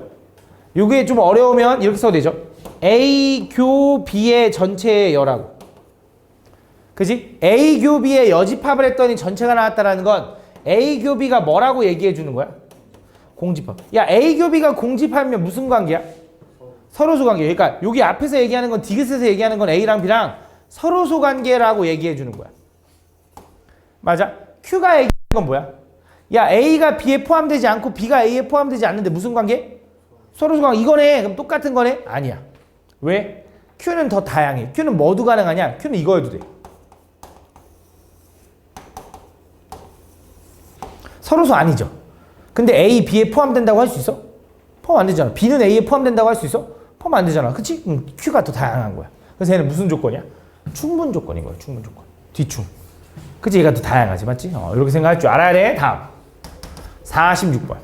이게 좀 어려우면 이렇게 써도 되죠. A 교 B의 전체의 여라고. 그지? A 교 B의 여집합을 했더니 전체가 나왔다라는 건 A 교 B가 뭐라고 얘기해 주는 거야? 공집합. 야, A 교 B가 공집합이면 무슨 관계야? 서로소 관계. 그러니까 여기 앞에서 얘기하는 건 디귿에서 얘기하는 건 A랑 B랑 서로소 관계라고 얘기해 주는 거야. 맞아? Q가 얘기하는 건 뭐야? 야, A가 B에 포함되지 않고 B가 A에 포함되지 않는데 무슨 관계? 서로소 관계. 이거네. 그럼 똑같은 거네? 아니야. 왜? Q는 더 다양해. Q는 뭐도 가능하냐? Q는 이거여도 돼. 서로소 아니죠. 근데 A, B에 포함된다고 할 수 있어? 포함 안 되잖아. B는 A에 포함된다고 할 수 있어? 포함 안 되잖아. 그치? Q가 더 다양한 거야. 그래서 얘는 무슨 조건이야? 충분 조건인 거야. 충분 조건. 뒤충. 그치? 얘가 더 다양하지. 맞지? 이렇게 생각할 줄 알아야 돼. 다음. 46번.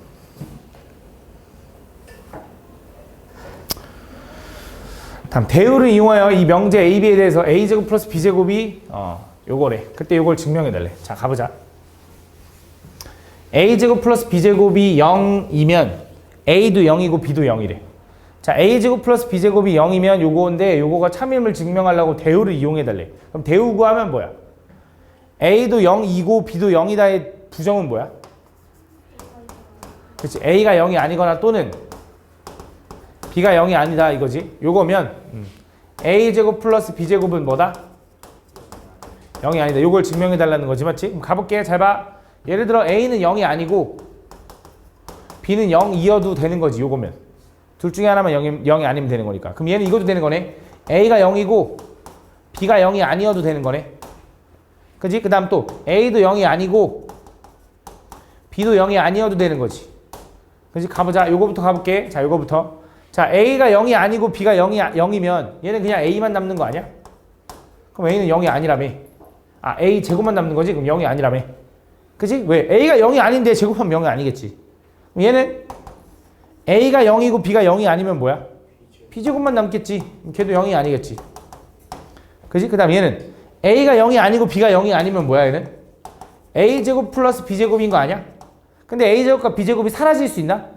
다음. 대우를 이용하여 이 명제 AB에 대해서 A제곱 플러스 B제곱이 요거래. 그때 요걸 증명해달래. 자, 가보자. A제곱 플러스 B제곱이 0이면 A도 0이고 B도 0이래. 자, A제곱 플러스 B제곱이 0이면 요거인데 요거가 참임을 증명하려고 대우를 이용해달래. 그럼 대우 구하면 뭐야? A도 0이고 B도 0이다의 부정은 뭐야? 그렇지. A가 0이 아니거나 또는 B가 0이 아니다 이거지. 요거면 A제곱 플러스 B제곱은 뭐다? 0이 아니다. 요걸 증명해달라는 거지. 맞지? 그럼 가볼게. 잘 봐. 예를 들어 A는 0이 아니고 B는 0이어도 되는 거지. 요거면 둘 중에 하나만 0이 아니면 되는 거니까. 그럼 얘는 이것도 되는 거네. A가 0이고 B가 0이 아니어도 되는 거네. 그지? 그 다음 또 A도 0이 아니고 B도 0이 아니어도 되는 거지. 그지? 가보자. 요거부터 가볼게. 자, 요거부터. 자, A가 0이 아니고 B가 0이면 얘는 그냥 A만 남는 거 아니야? 그럼 A는 0이 아니라며. A 제곱만 남는 거지? 그럼 0이 아니라며. 그지? 왜? A가 0이 아닌데 제곱하면 0이 아니겠지. 그럼 얘는 A가 0이고 B가 0이 아니면 뭐야? B제곱만 남겠지. 걔도 0이 아니겠지. 그지? 그 다음 얘는 A가 0이 아니고 B가 0이 아니면 뭐야 얘는? A제곱 플러스 B제곱인 거 아니야? 근데 A제곱과 B제곱이 사라질 수 있나?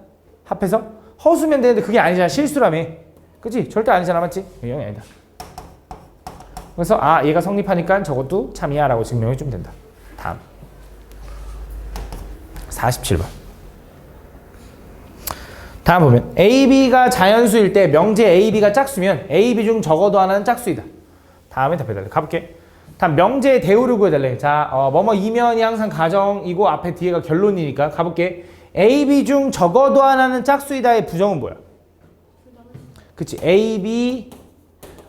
합해서? 허수면 되는데 그게 아니잖아. 실수라며. 그치? 절대 아니잖아. 맞지? 0이 아니다. 그래서 얘가 성립하니까 저것도 참이야 라고 증명해 주면 된다. 다음 47번. 다음 보면 AB가 자연수일 때 명제 AB가 짝수면 AB 중 적어도 하나는 짝수이다. 다음에 답해달래. 가볼게. 다음 명제의 대우를 구해달래. 자, 뭐뭐 이면이 항상 가정이고 앞에 뒤에가 결론이니까 가볼게. AB 중 적어도 하나는 짝수이다의 부정은 뭐야? 그치. AB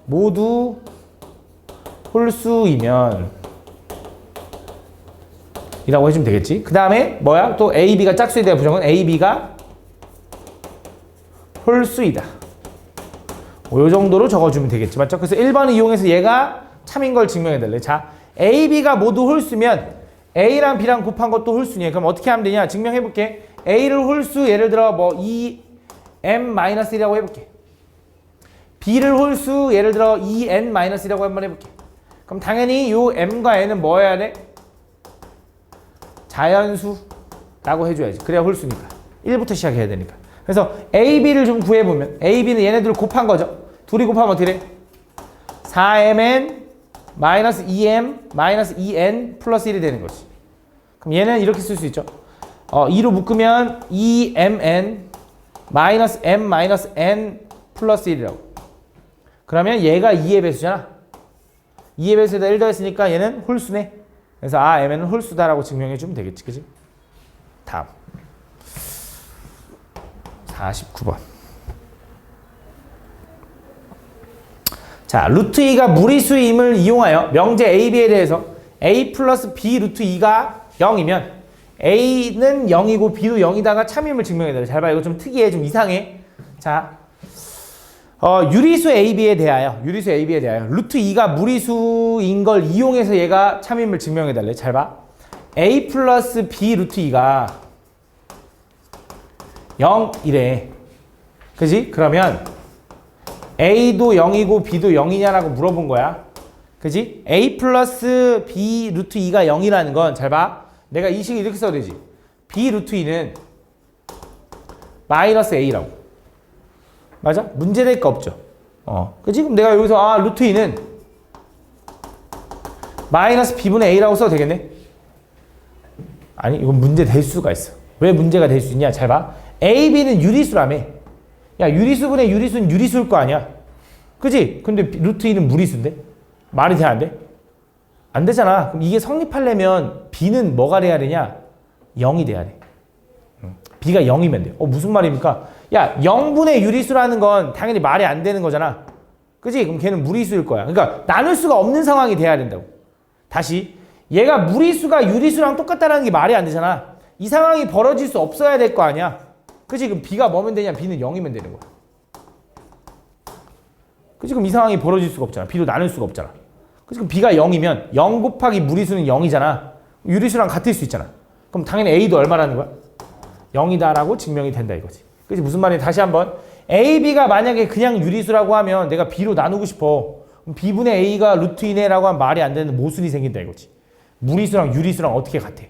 모두 홀수이면 이라고 해주면 되겠지. 그 다음에 뭐야? 또 AB가 짝수이다의 부정은 AB가 홀수이다. 요 정도로 적어주면 되겠지. 맞죠? 그래서 1번을 이용해서 얘가 참인 걸 증명해달래. 자, A, B가 모두 홀수면 A랑 B랑 곱한 것도 홀수니 그럼 어떻게 하면 되냐? 증명해볼게. A를 홀수 예를 들어 뭐 2M-1이라고 해볼게. B를 홀수 예를 들어 2N-1이라고 한번 해볼게. 그럼 당연히 요 M과 N은 뭐 해야 돼? 자연수라고 해줘야지. 그래야 홀수니까. 1부터 시작해야 되니까. 그래서 A, B를 좀 구해보면 A, B는 얘네들 곱한 거죠. 둘이 곱하면 어떻게 돼? 4mn 마이너스 2m 마이너스 2n 플러스 1이 되는 거지. 그럼 얘는 이렇게 쓸 수 있죠. 2로 묶으면 2mn 마이너스 m 마이너스 n 플러스 1이라고. 그러면 얘가 2의 배수잖아. 2의 배수에다 1 더했으니까 얘는 홀수네. 그래서 mn은 홀수다라고 증명해주면 되겠지. 그지? 다음 49번. 자, 루트 2가 무리수임을 이용하여 명제 AB에 대해서 A 플러스 B 루트 2가 0이면 A는 0이고 B도 0이다가 참임을 증명해야 돼. 잘 봐. 이거 좀 특이해. 좀 이상해. 자, 유리수 AB에 대하여 루트 2가 무리수인 걸 이용해서 얘가 참임을 증명해 달래. 잘 봐. A 플러스 B 루트 2가 0이래. 그지? 그러면 A도 0이고 B도 0이냐라고 물어본 거야. 그지? A 플러스 B 루트 2가 0이라는 건 잘 봐. 내가 이 식을 이렇게 써도 되지. B 루트 2는 마이너스 A라고. 맞아? 문제될 거 없죠. 그지? 그럼 내가 여기서 루트 2는 마이너스 B분의 A라고 써도 되겠네? 아니, 이건 문제 될 수가 있어. 왜 문제가 될 수 있냐? 잘 봐. A, B는 유리수라며. 야, 유리수분의 유리수는 유리수일 거 아니야. 그지? 근데 루트 2는 무리수인데? 말이 돼, 안 돼? 안 되잖아. 그럼 이게 성립하려면 B는 뭐가 돼야 되냐? 0이 돼야 돼. B가 0이면 돼. 무슨 말입니까? 야, 0분의 유리수라는 건 당연히 말이 안 되는 거잖아. 그지? 그럼 걔는 무리수일 거야. 그러니까 나눌 수가 없는 상황이 돼야 된다고. 다시. 얘가 무리수가 유리수랑 똑같다는 게 말이 안 되잖아. 이 상황이 벌어질 수 없어야 될 거 아니야. 그치? 그럼 B가 뭐면 되냐? B는 0이면 되는 거야. 그치? 그럼 이 상황이 벌어질 수가 없잖아. B도 나눌 수가 없잖아. 그치? 그럼 B가 0이면 0 곱하기 무리수는 0이잖아. 유리수랑 같을 수 있잖아. 그럼 당연히 A도 얼마라는 거야? 0이다라고 증명이 된다 이거지. 그치? 무슨 말이냐? 다시 한번. A, B가 만약에 그냥 유리수라고 하면 내가 B로 나누고 싶어. 그럼 B분의 A가 루트 2네라고 하면 말이 안 되는 모순이 생긴다 이거지. 무리수랑 유리수랑 어떻게 같아?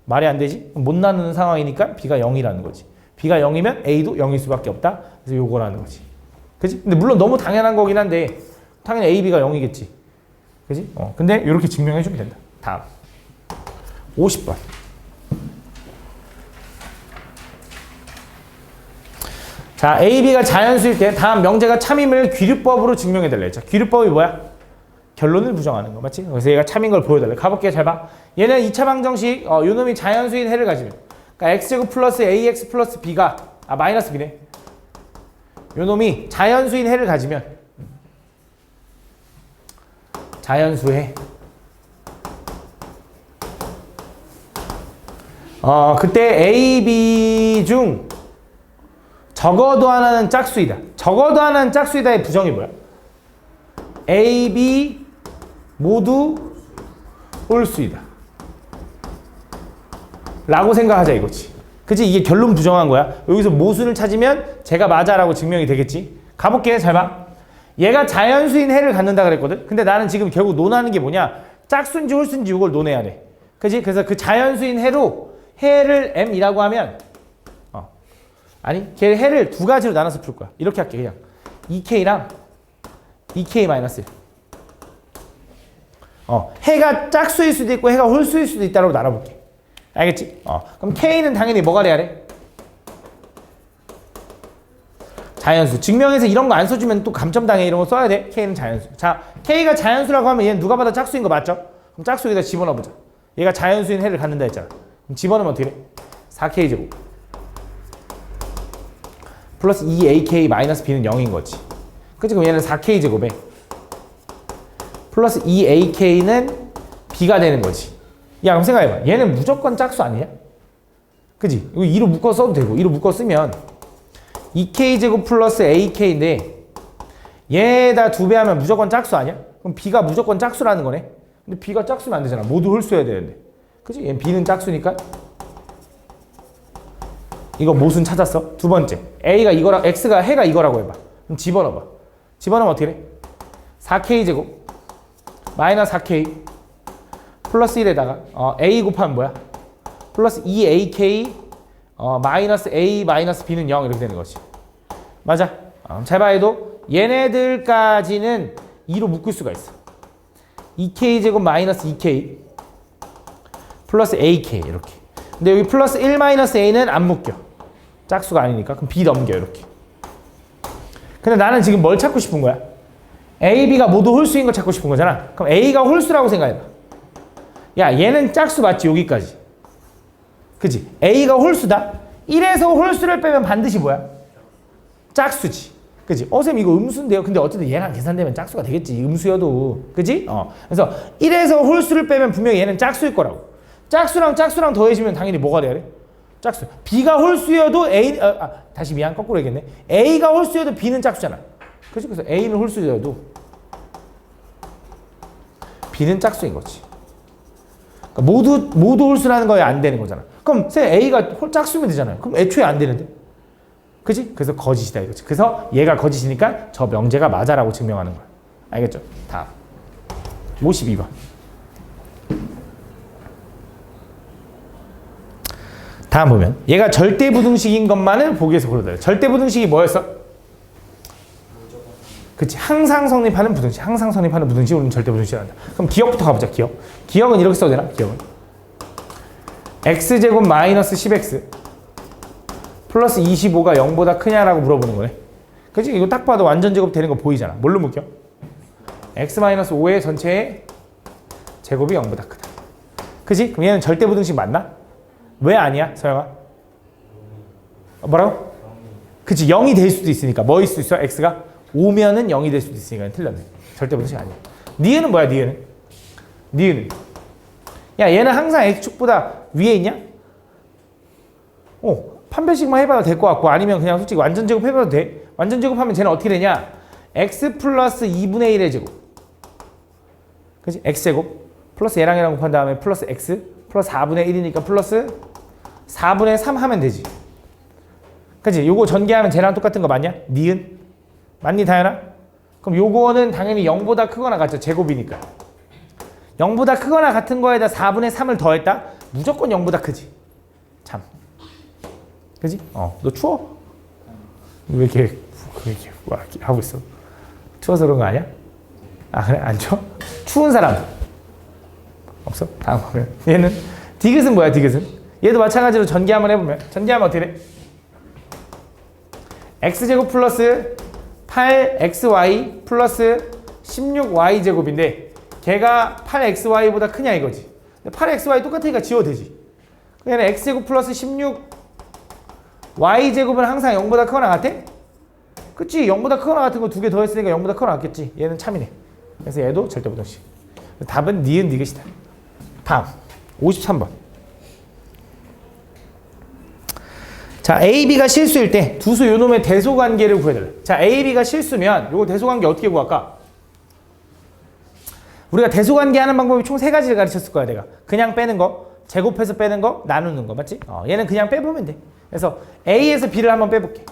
말이 안 되지? 못 나누는 상황이니까 B가 0이라는 거지. B가 0이면 A도 0일 수밖에 없다. 그래서 요거라는 거지. 그치? 근데 물론 너무 당연한 거긴 한데 당연히 A, B가 0이겠지. 그치? 근데 이렇게 증명해 주면 된다. 다음 50번. 자, A, B가 자연수일 때 다음 명제가 참임을 귀류법으로 증명해 달래. 자, 귀류법이 뭐야? 결론을 부정하는 거. 맞지? 그래서 얘가 참인 걸 보여달래. 가볼게. 잘 봐. 얘는 2차 방정식 요 놈이 자연수인 해를 가지면 그러니까 x제곱 플러스 ax 플러스 b가 마이너스 b네. 요 놈이 자연수인 해를 가지면 자연수해. 그때 a, b 중 적어도 하나는 짝수이다. 적어도 하나는 짝수이다의 부정이 뭐야? a, b 모두 홀수이다. 라고 생각하자 이거지. 그치? 이게 결론 부정한 거야. 여기서 모순을 찾으면 제가 맞아라고 증명이 되겠지. 가볼게. 잘 봐. 얘가 자연수인 해를 갖는다 그랬거든. 근데 나는 지금 결국 논하는 게 뭐냐? 짝수인지 홀수인지 이걸 논해야 돼. 그치? 그래서 그 자연수인 해로 해를 m이라고 하면 아니 걔 해를 두 가지로 나눠서 풀 거야. 이렇게 할게. 그냥 2k랑 2k-1 해가 짝수일 수도 있고 해가 홀수일 수도 있다고 나눠볼게. 알겠지? 그럼 k는 당연히 뭐가 돼야 돼? 자연수. 증명해서 이런 거 안 써주면 또 감점당해. 이런 거 써야 돼. k는 자연수. 자, k가 자연수라고 하면 얘는 누가 봐도 짝수인 거 맞죠? 그럼 짝수 여기다 집어넣어보자. 얘가 자연수인 해를 갖는다 했잖아. 그럼 집어넣으면 어떻게 돼? 4k제곱 플러스 2ak 마이너스 b는 0인 거지. 그치? 그럼 얘는 4k제곱에 플러스 2ak는 b가 되는 거지. 야, 그럼 생각해봐. 얘는 무조건 짝수 아니냐? 그치? 이거 2로 묶어 써도 되고 2로 묶어 쓰면 2k제곱 플러스 ak인데 얘에다 2배 하면 무조건 짝수 아니야? 그럼 b가 무조건 짝수라는 거네. 근데 b가 짝수면 안 되잖아. 모두 홀수여야 되는데. 그치? 얘는 b는 짝수니까 이거 모순 찾았어. 두 번째. a가 이거라, x가 해가 이거라고 해봐. 그럼 집어넣어봐. 집어넣으면 어떻게 돼? 4k제곱 마이너스 4k 플러스 1에다가 a 곱하면 뭐야? 플러스 2ak 마이너스 a 마이너스 b는 0 이렇게 되는 거지. 맞아. 잘 봐도 얘네들까지는 2로 묶을 수가 있어. 2k제곱 마이너스 2k 플러스 ak 이렇게. 근데 여기 플러스 1 마이너스 a는 안 묶여. 짝수가 아니니까. 그럼 b 넘겨 이렇게. 근데 나는 지금 뭘 찾고 싶은 거야? a, b가 모두 홀수인 걸 찾고 싶은 거잖아. 그럼 a가 홀수라고 생각해봐. 야, 얘는 짝수 맞지? 여기까지. 그치? a가 홀수다? 1에서 홀수를 빼면 반드시 뭐야? 짝수지. 그치? 쌤 이거 음수인데요? 근데 어쨌든 얘랑 계산되면 짝수가 되겠지. 음수여도. 그치? 그래서 1에서 홀수를 빼면 분명히 얘는 짝수일 거라고. 짝수랑 짝수랑 더해지면 당연히 뭐가 돼야 돼? 짝수. b가 홀수여도 a, 다시 미안, 거꾸로 얘기했네. a가 홀수여도 b는 짝수잖아. 그치? 그래서 a는 홀수여도 b는 짝수인 거지. 그러니까 모두 홀수라는 거에 안 되는 거잖아. 그럼 세 a가 짝수면 되잖아요. 그럼 애초에 안 되는데. 그치? 그래서 거짓이다 이거지. 그래서 얘가 거짓이니까 저 명제가 맞아라고 증명하는 거야. 알겠죠? 다음 52번. 다음 보면 얘가 절대부등식인 것만은 보기에서 고르다. 절대부등식이 뭐였어? 그치? 항상 성립하는 부등식. 항상 성립하는 부등식을 우리는 절대부등식이라 한다. 그럼 기억부터 가보자. 기억은 이렇게 써도 되나? 기억은 x제곱 마이너스 10x 플러스 25가 0보다 크냐라고 물어보는 거네. 그치? 이거 딱 봐도 완전 제곱 되는 거 보이잖아. 뭘로 묶여? x 마이너스 5의 전체의 제곱이 0보다 크다. 그치? 그럼 얘는 절대부등식 맞나? 왜 아니야, 서영아? 뭐라고? 그치, 0이 될 수도 있으니까. 뭐일 수도 있어? x가 5면은 0이 될 수도 있으니까 틀렸네. 절대부등식 아니야. 니은은 뭐야, 니은은? 니은은 야, 얘는 항상 x축보다 위에 있냐? 판별식만 해봐도 될 것 같고, 아니면 그냥 솔직히 완전 제곱 해봐도 돼. 완전 제곱하면 쟤는 어떻게 되냐? x 플러스 2분의 1의 제곱. 그치? x제곱 플러스 얘랑 곱한 다음에 플러스 x 플러스 4분의 1이니까 플러스 4분의 3 하면 되지. 그치? 요거 전개하면 쟤랑 똑같은 거 맞냐? 니은? 맞니, 다현아? 그럼 요거는 당연히 0보다 크거나 같죠. 제곱이니까. 0보다 크거나 같은 거에다 4분의 3을 더했다? 무조건 0보다 크지. 참. 그지? 너 추워? 왜 이렇게 하고 있어? 추워서 그런 거 아니야? 아, 그래? 안 추워? 추운 사람 없어? 다음 보면 얘는 디귿은 뭐야? 디귿은 얘도 마찬가지로 전개 한번 해보면 전개하면 어떻게 돼? x제곱 플러스 8xy 플러스 16y제곱인데 걔가 8xy보다 크냐 이거지. 8xy 똑같으니까 지워도 되지. 얘는 x제곱 플러스 16y제곱은 항상 0보다 크거나 같아? 그치? 0보다 크거나 같은 거 두 개 더했으니까 0보다 크거나 같겠지. 얘는 참이네. 그래서 얘도 절대부등식. 답은 니은 니귿이다. 다음 53번. 자, A, B가 실수일 때 두 수 요놈의 대소관계를 구해달래. 자, A, B가 실수면 요거 대소관계 어떻게 구할까? 우리가 대소관계 하는 방법이 총 3가지를 가르쳤을 거야, 내가. 그냥 빼는 거, 제곱해서 빼는 거, 나누는 거 맞지? 얘는 그냥 빼보면 돼. 그래서 A에서 B를 한번 빼볼게.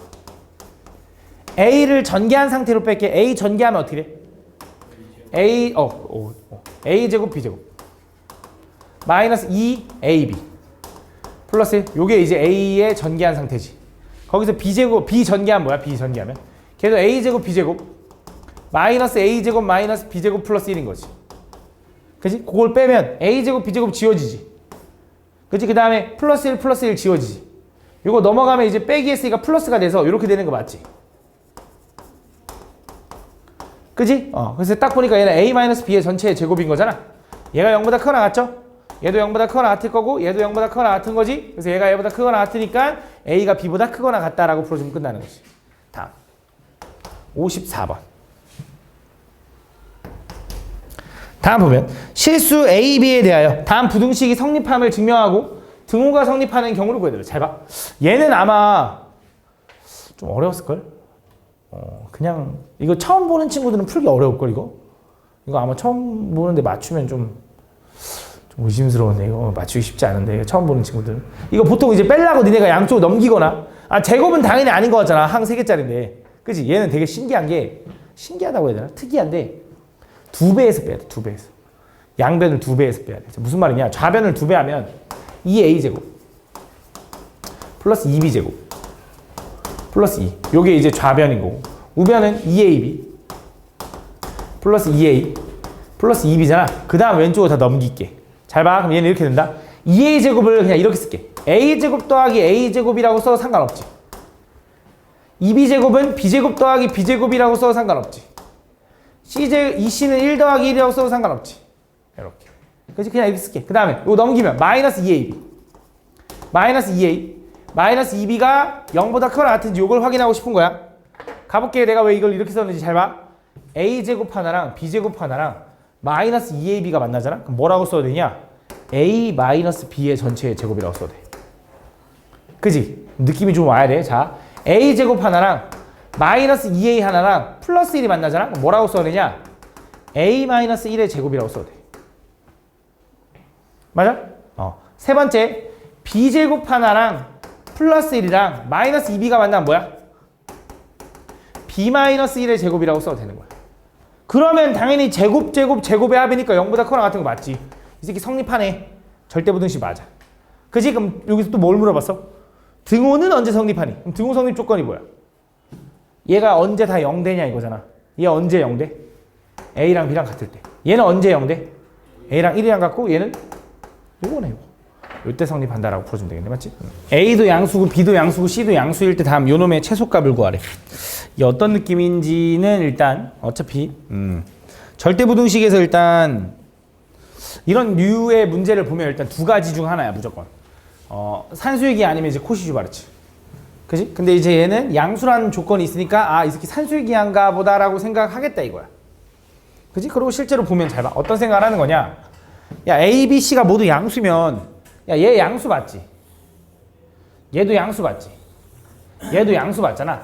A를 전개한 상태로 뺄게. A 전개하면 어떻게 돼? A 제곱 B 제곱 마이너스 2AB 플러스 요게 이제 A의 전개한 상태지. 거기서 B 제곱 B 전개하면 뭐야? B 전개하면 걔도 A 제곱 B 제곱 마이너스 A 제곱 마이너스 B 제곱 플러스 1인 거지. 그지? 그걸 빼면 A 제곱 B 제곱 지워지지. 그지? 그 다음에 플러스 1 플러스 1 지워지지. 요거 넘어가면 이제 빼기 했으니까 플러스가 돼서 이렇게 되는 거 맞지? 그지? 그래서 딱 보니까 얘는 A-B의 전체의 제곱인 거잖아. 얘가 0보다 크거나 같죠? 얘도 0보다 크거나 같을 거고 얘도 0보다 크거나 같은 거지. 그래서 얘가 얘보다 크거나 같으니까 A가 B보다 크거나 같다라고 풀어주면 끝나는 거지. 다음 54번. 다음 보면 실수 A, B에 대하여 다음 부등식이 성립함을 증명하고 등호가 성립하는 경우를 구해달라. 잘 봐. 얘는 아마 좀 어려웠을걸? 그냥 이거 처음 보는 친구들은 풀기 어려울걸 이거? 이거 아마 처음 보는데 맞추면 좀 의심스러운데 이거 맞추기 쉽지 않은데 처음 보는 친구들은 이거 보통 이제 빼려고 니네가 양쪽 넘기거나 제곱은 당연히 아닌 거 같잖아. 항 3개짜리인데 그치? 얘는 되게 신기한 게 신기하다고 해야 되나? 특이한데 2배에서 빼야 돼. 2배에서 양변을 2배에서 빼야 돼. 무슨 말이냐? 좌변을 2배 하면 2a제곱 플러스 2b제곱 플러스 2 요게 이제 좌변인 거고 우변은 2ab 플러스 2a 플러스 2b잖아. 그 다음 왼쪽으로 다 넘길게. 잘 봐. 그럼 얘는 이렇게 된다. 2a제곱을 그냥 이렇게 쓸게. a제곱 더하기 a제곱이라고 써도 상관없지. 2b제곱은 b제곱 더하기 b제곱이라고 써도 상관없지. 이C는 1 더하기 1이라고 써도 상관없지. 이렇게. 그래서 그냥 이렇게 쓸게. 그 다음에 이거 넘기면 마이너스 2ab 마이너스 2a 마이너스 2b가 0보다 크거나 같은지 이걸 확인하고 싶은 거야. 가볼게. 내가 왜 이걸 이렇게 썼는지 잘 봐. a제곱 하나랑 b제곱 하나랑 마이너스 2ab가 만나잖아. 그럼 뭐라고 써야 되냐? a 마이너스 b의 전체의 제곱이라고 써야 돼. 그지? 느낌이 좀 와야 돼. 자, a제곱 하나랑 마이너스 2a 하나랑 플러스 1이 만나잖아. 그럼 뭐라고 써야 되냐? a 마이너스 1의 제곱이라고 써야 돼. 맞아? 세 번째, b제곱 하나랑 플러스 1이랑 마이너스 2b가 만나면 뭐야? b 마이너스 1의 제곱이라고 써도 되는 거야. 그러면 당연히 제곱의 합이니까 0보다 크거나 같은 거 맞지. 이 새끼 성립하네. 절대부등식 맞아. 그지? 그럼 여기서 또 뭘 물어봤어? 등호는 언제 성립하니? 그럼 등호 성립 조건이 뭐야? 얘가 언제 다 0되냐 이거잖아. 얘 언제 0돼? A랑 B랑 같을 때. 얘는 언제 0돼? A랑 1이랑 같고 얘는 요거네 요거. 요때 성립한다라고 풀어주면 되겠네. 맞지? A도 양수고 B도 양수고 C도 양수일 때 다음 요놈의 최소값을 구하래. 이게 어떤 느낌인지는 일단 어차피 절대부등식에서 일단 이런 류의 문제를 보면 일단 두 가지 중 하나야 무조건. 산수유기 아니면 이제 코시주바르츠. 그지? 근데 이제 얘는 양수라는 조건이 있으니까 이 새끼 산수유기한가 보다라고 생각하겠다 이거야. 그지? 그리고 실제로 보면 잘 봐. 어떤 생각을 하는 거냐? 야, A, B, C가 모두 양수면 야, 얘 양수 맞지? 얘도 양수 맞지? 얘도 양수 맞잖아.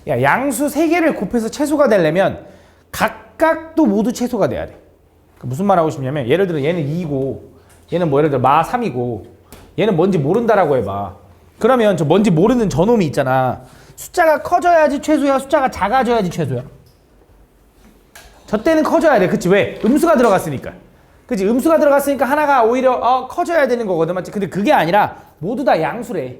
야, 양수 3개를 곱해서 최소가 되려면 각각도 모두 최소가 돼야 돼. 무슨 말 하고 싶냐면 예를 들어 얘는 2고 얘는 뭐 예를 들어 마 3이고 얘는 뭔지 모른다라고 해봐. 그러면 저 뭔지 모르는 저놈이 있잖아. 숫자가 커져야지 최소야? 숫자가 작아져야지 최소야? 저 때는 커져야 돼. 그치? 왜? 음수가 들어갔으니까. 그치? 음수가 들어갔으니까 하나가 오히려 커져야 되는 거거든. 맞지? 근데 그게 아니라 모두 다 양수래.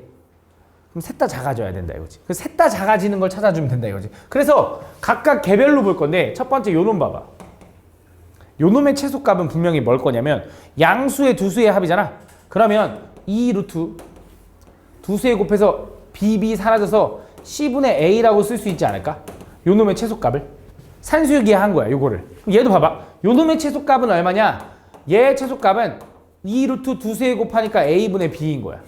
그럼 셋 다 작아져야 된다 이거지. 그래서 셋 다 작아지는 걸 찾아주면 된다 이거지. 그래서 각각 개별로 볼 건데 첫 번째 요놈 봐봐. 요놈의 최소값은 분명히 뭘 거냐면 양수의 두 수의 합이잖아. 그러면 2 루트 두 수에 곱해서 b 사라져서 c분의 a라고 쓸 수 있지 않을까? 요놈의 최소값을 산수유기한 거야 요거를. 얘도 봐봐. 요놈의 최소값은 얼마냐? 얘의 최소값은 2 루트 두 수에 곱하니까 a분의 b인 거야.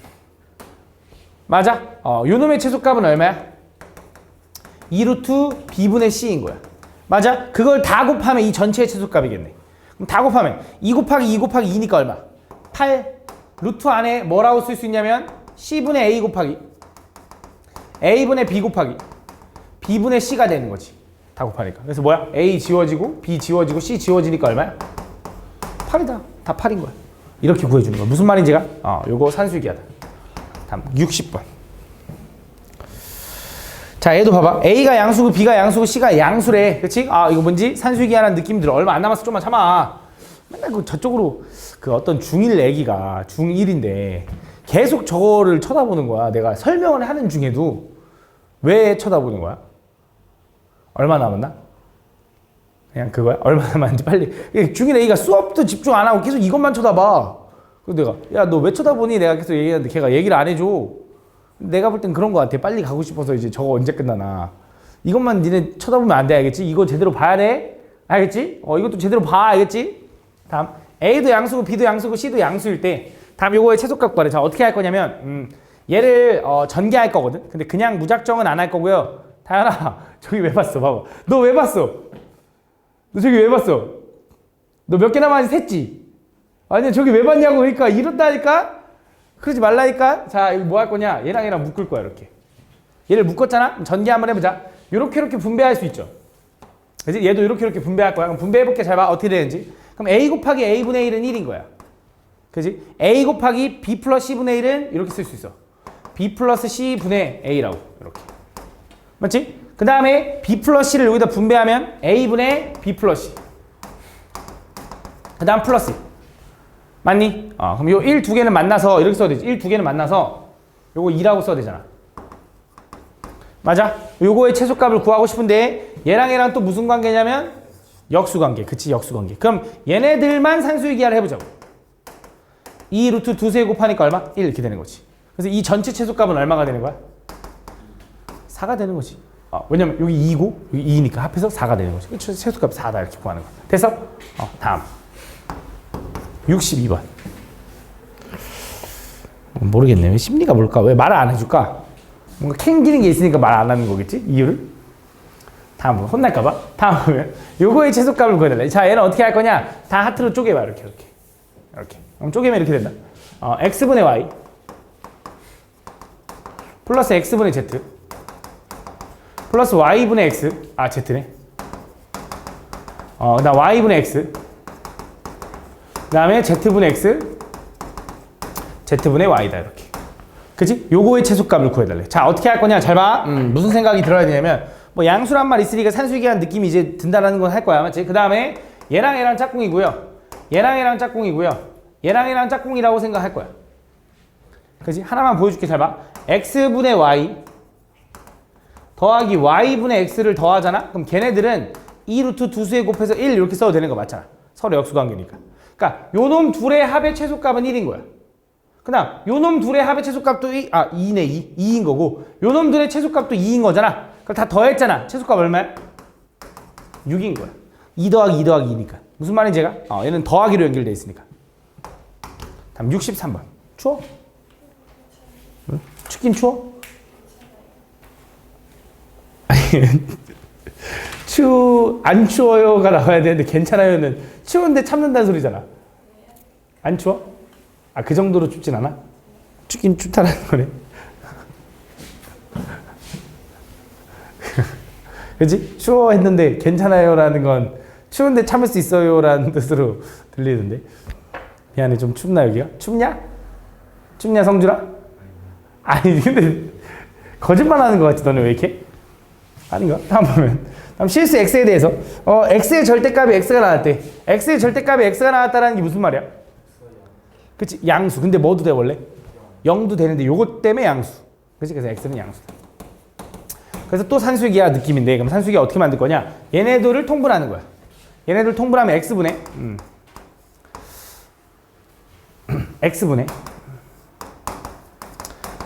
맞아? 요놈의 최소값은 얼마야? 2 루트 b분의 c인 거야. 맞아? 그걸 다 곱하면 이 전체의 최소값이겠네. 그럼 다 곱하면 2 곱하기 2 곱하기 2니까 얼마? 8 루트 안에 뭐라고 쓸 수 있냐면 c분의 a 곱하기 a분의 b 곱하기 b분의 c가 되는 거지. 다 곱하니까. 그래서 뭐야? a 지워지고 b 지워지고 c 지워지니까 얼마야? 8이다. 다 8인 거야. 이렇게 구해주는 거야. 무슨 말인지가? 요거 산수기하다. 다음 60번. 자, 얘도 봐봐. A가 양수고 B가 양수고 C가 양수래. 그치? 이거 뭔지? 산수기하는 느낌이 들어. 얼마 안 남았어. 좀만 참아. 맨날 저쪽으로 어떤 중1 애기가 중1인데 계속 저거를 쳐다보는 거야. 내가 설명을 하는 중에도 왜 쳐다보는 거야? 얼마 남았나? 그냥 그거야? 얼마 남았는지 빨리. 중1 애기가 수업도 집중 안 하고 계속 이것만 쳐다봐. 그래서 내가 야, 너 왜 쳐다보니? 내가 계속 얘기하는데 걔가 얘기를 안 해줘. 내가 볼 땐 그런 거 같아. 빨리 가고 싶어서 이제 저거 언제 끝나나. 이것만 니네 쳐다보면 안 돼. 알겠지? 이거 제대로 봐야 돼. 알겠지? 이것도 제대로 봐. 알겠지? 다음. A도 양수고 B도 양수고 C도 양수일 때 다음 요거의 최소값 구하래. 자, 어떻게 할 거냐면 얘를 전개할 거거든. 근데 그냥 무작정은 안 할 거고요. 다현아, 저기 왜 봤어? 봐봐. 너 왜 봤어? 너 저기 왜 봤어? 너 몇 개 남았는지 셌지? 아니, 저기 왜 봤냐고. 그러니까 이렇다니까? 그러지 말라니까? 자, 이거 뭐 할 거냐? 얘랑 묶을 거야, 이렇게. 얘를 묶었잖아? 전개 한번 해보자. 이렇게 분배할 수 있죠. 그치? 얘도 이렇게 분배할 거야. 그럼 분배해볼게. 잘 봐. 어떻게 되는지. 그럼 A 곱하기 A분의 1은 1인 거야. 그치? A 곱하기 B 플러스 C분의 1은 이렇게 쓸 수 있어. B 플러스 C분의 A라고. 이렇게. 맞지? 그 다음에 B 플러스 C를 여기다 분배하면 A분의 B 플러스 C. 그 다음 플러스. 맞니? 그럼 요 1 두 개는 만나서 이렇게 써야 되지. 1 두 개는 만나서 요거 2라고 써야 되잖아. 맞아? 요거의 최소값을 구하고 싶은데 얘랑 또 무슨 관계냐면 역수관계. 그치? 역수관계. 그럼 얘네들만 산수유기하를 해보자고. 2 루트 두세 곱하니까 얼마? 1 이렇게 되는 거지. 그래서 이 전체 최소값은 얼마가 되는 거야? 4가 되는 거지. 왜냐면 여기 2고 여기 2니까 합해서 4가 되는 거지. 최소값 4다 이렇게 구하는 거야. 됐어? 다음 62번. 모르겠네. 왜 심리가 뭘까? 왜 말을 안 해줄까? 뭔가 캥기는 게 있으니까 말 안 하는 거겠지? 이유를? 다음 혼날까봐? 다음 보면 요거의 최소값을 구해달래. 자, 얘는 어떻게 할 거냐? 다 하트로 쪼개봐. 이렇게. 그럼 쪼개면 이렇게 된다. x분의 y 플러스 x분의 z 플러스 y분의 x. z네. 그 다음 y분의 x. 그 다음에 z분의 x, z분의 y다. 이렇게. 그치? 요거의 최소값을 구해달래. 자, 어떻게 할 거냐? 잘 봐. 무슨 생각이 들어야 되냐면, 뭐 양수란 말 있으니까 산수기한 느낌이 이제 든다라는 건 할 거야. 맞지? 그 다음에 얘랑 짝꿍이고요. 얘랑 짝꿍이고요. 얘랑 짝꿍이라고 생각할 거야. 그치? 하나만 보여줄게. 잘 봐. x분의 y 더하기 y분의 x를 더하잖아? 그럼 걔네들은 2 루트 두수에 곱해서 1 이렇게 써도 되는 거 맞잖아. 서로 역수관계니까. 그러니까 요놈 둘의 합의 최소값은 1인 거야. 그 다음 요놈 둘의 합의 최소값도 2네. 2인 거고 요놈 둘의 최소값도 2인 거잖아. 그럼 다 더했잖아. 최소값 얼마야? 6인 거야. 2 더하기 2 더하기 2니까. 무슨 말인지 제가? 얘는 더하기로 연결돼 있으니까. 다음 63번. 추워? 응? 춥긴 추워? 아니 안 추워요가 나와야 되는데 괜찮아요는 추운데 참는다는 소리잖아. 안 추워? 그 정도로 춥진 않아? 춥긴 춥다라는 거네. 그치? 추워 했는데 괜찮아요라는 건 추운데 참을 수 있어요라는 뜻으로 들리는데. 미안해, 좀 춥나 여기가? 춥냐? 춥냐 성준아? 아니 근데 거짓말하는 것 같지 너는 왜 이렇게? 아닌가? 다음 보면 다음 실수 x에 대해서 x의 절대값이 x가 나왔대. x의 절대값이 x가 나왔다는 게 무슨 말이야? 그치? 양수. 근데 뭐도 돼 원래? 0도 되는데 요것 때문에 양수. 그치? 그래서 x는 양수다. 그래서 또 산수기하 느낌인데 그럼 산수기하 어떻게 만들 거냐? 얘네들을 통분하는 거야. 얘네들 통분하면 x분의 x분의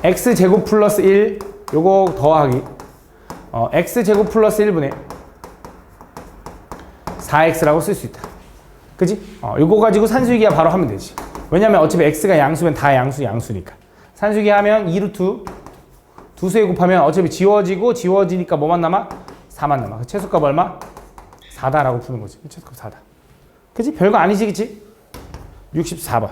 x제곱 플러스 1 요거 더하기 x제곱 플러스 1분의 4x라고 쓸 수 있다. 그지? 요거 가지고 산수기하 바로 하면 되지. 왜냐면 어차피 x가 양수면 다 양수니까. 산수기하 하면 2루트 두수에 곱하면 어차피 지워지니까 뭐만 남아? 4만 남아. 그 최소값 얼마? 4다라고 푸는 거지. 최소값 4다. 그치? 별거 아니지, 그치? 64번.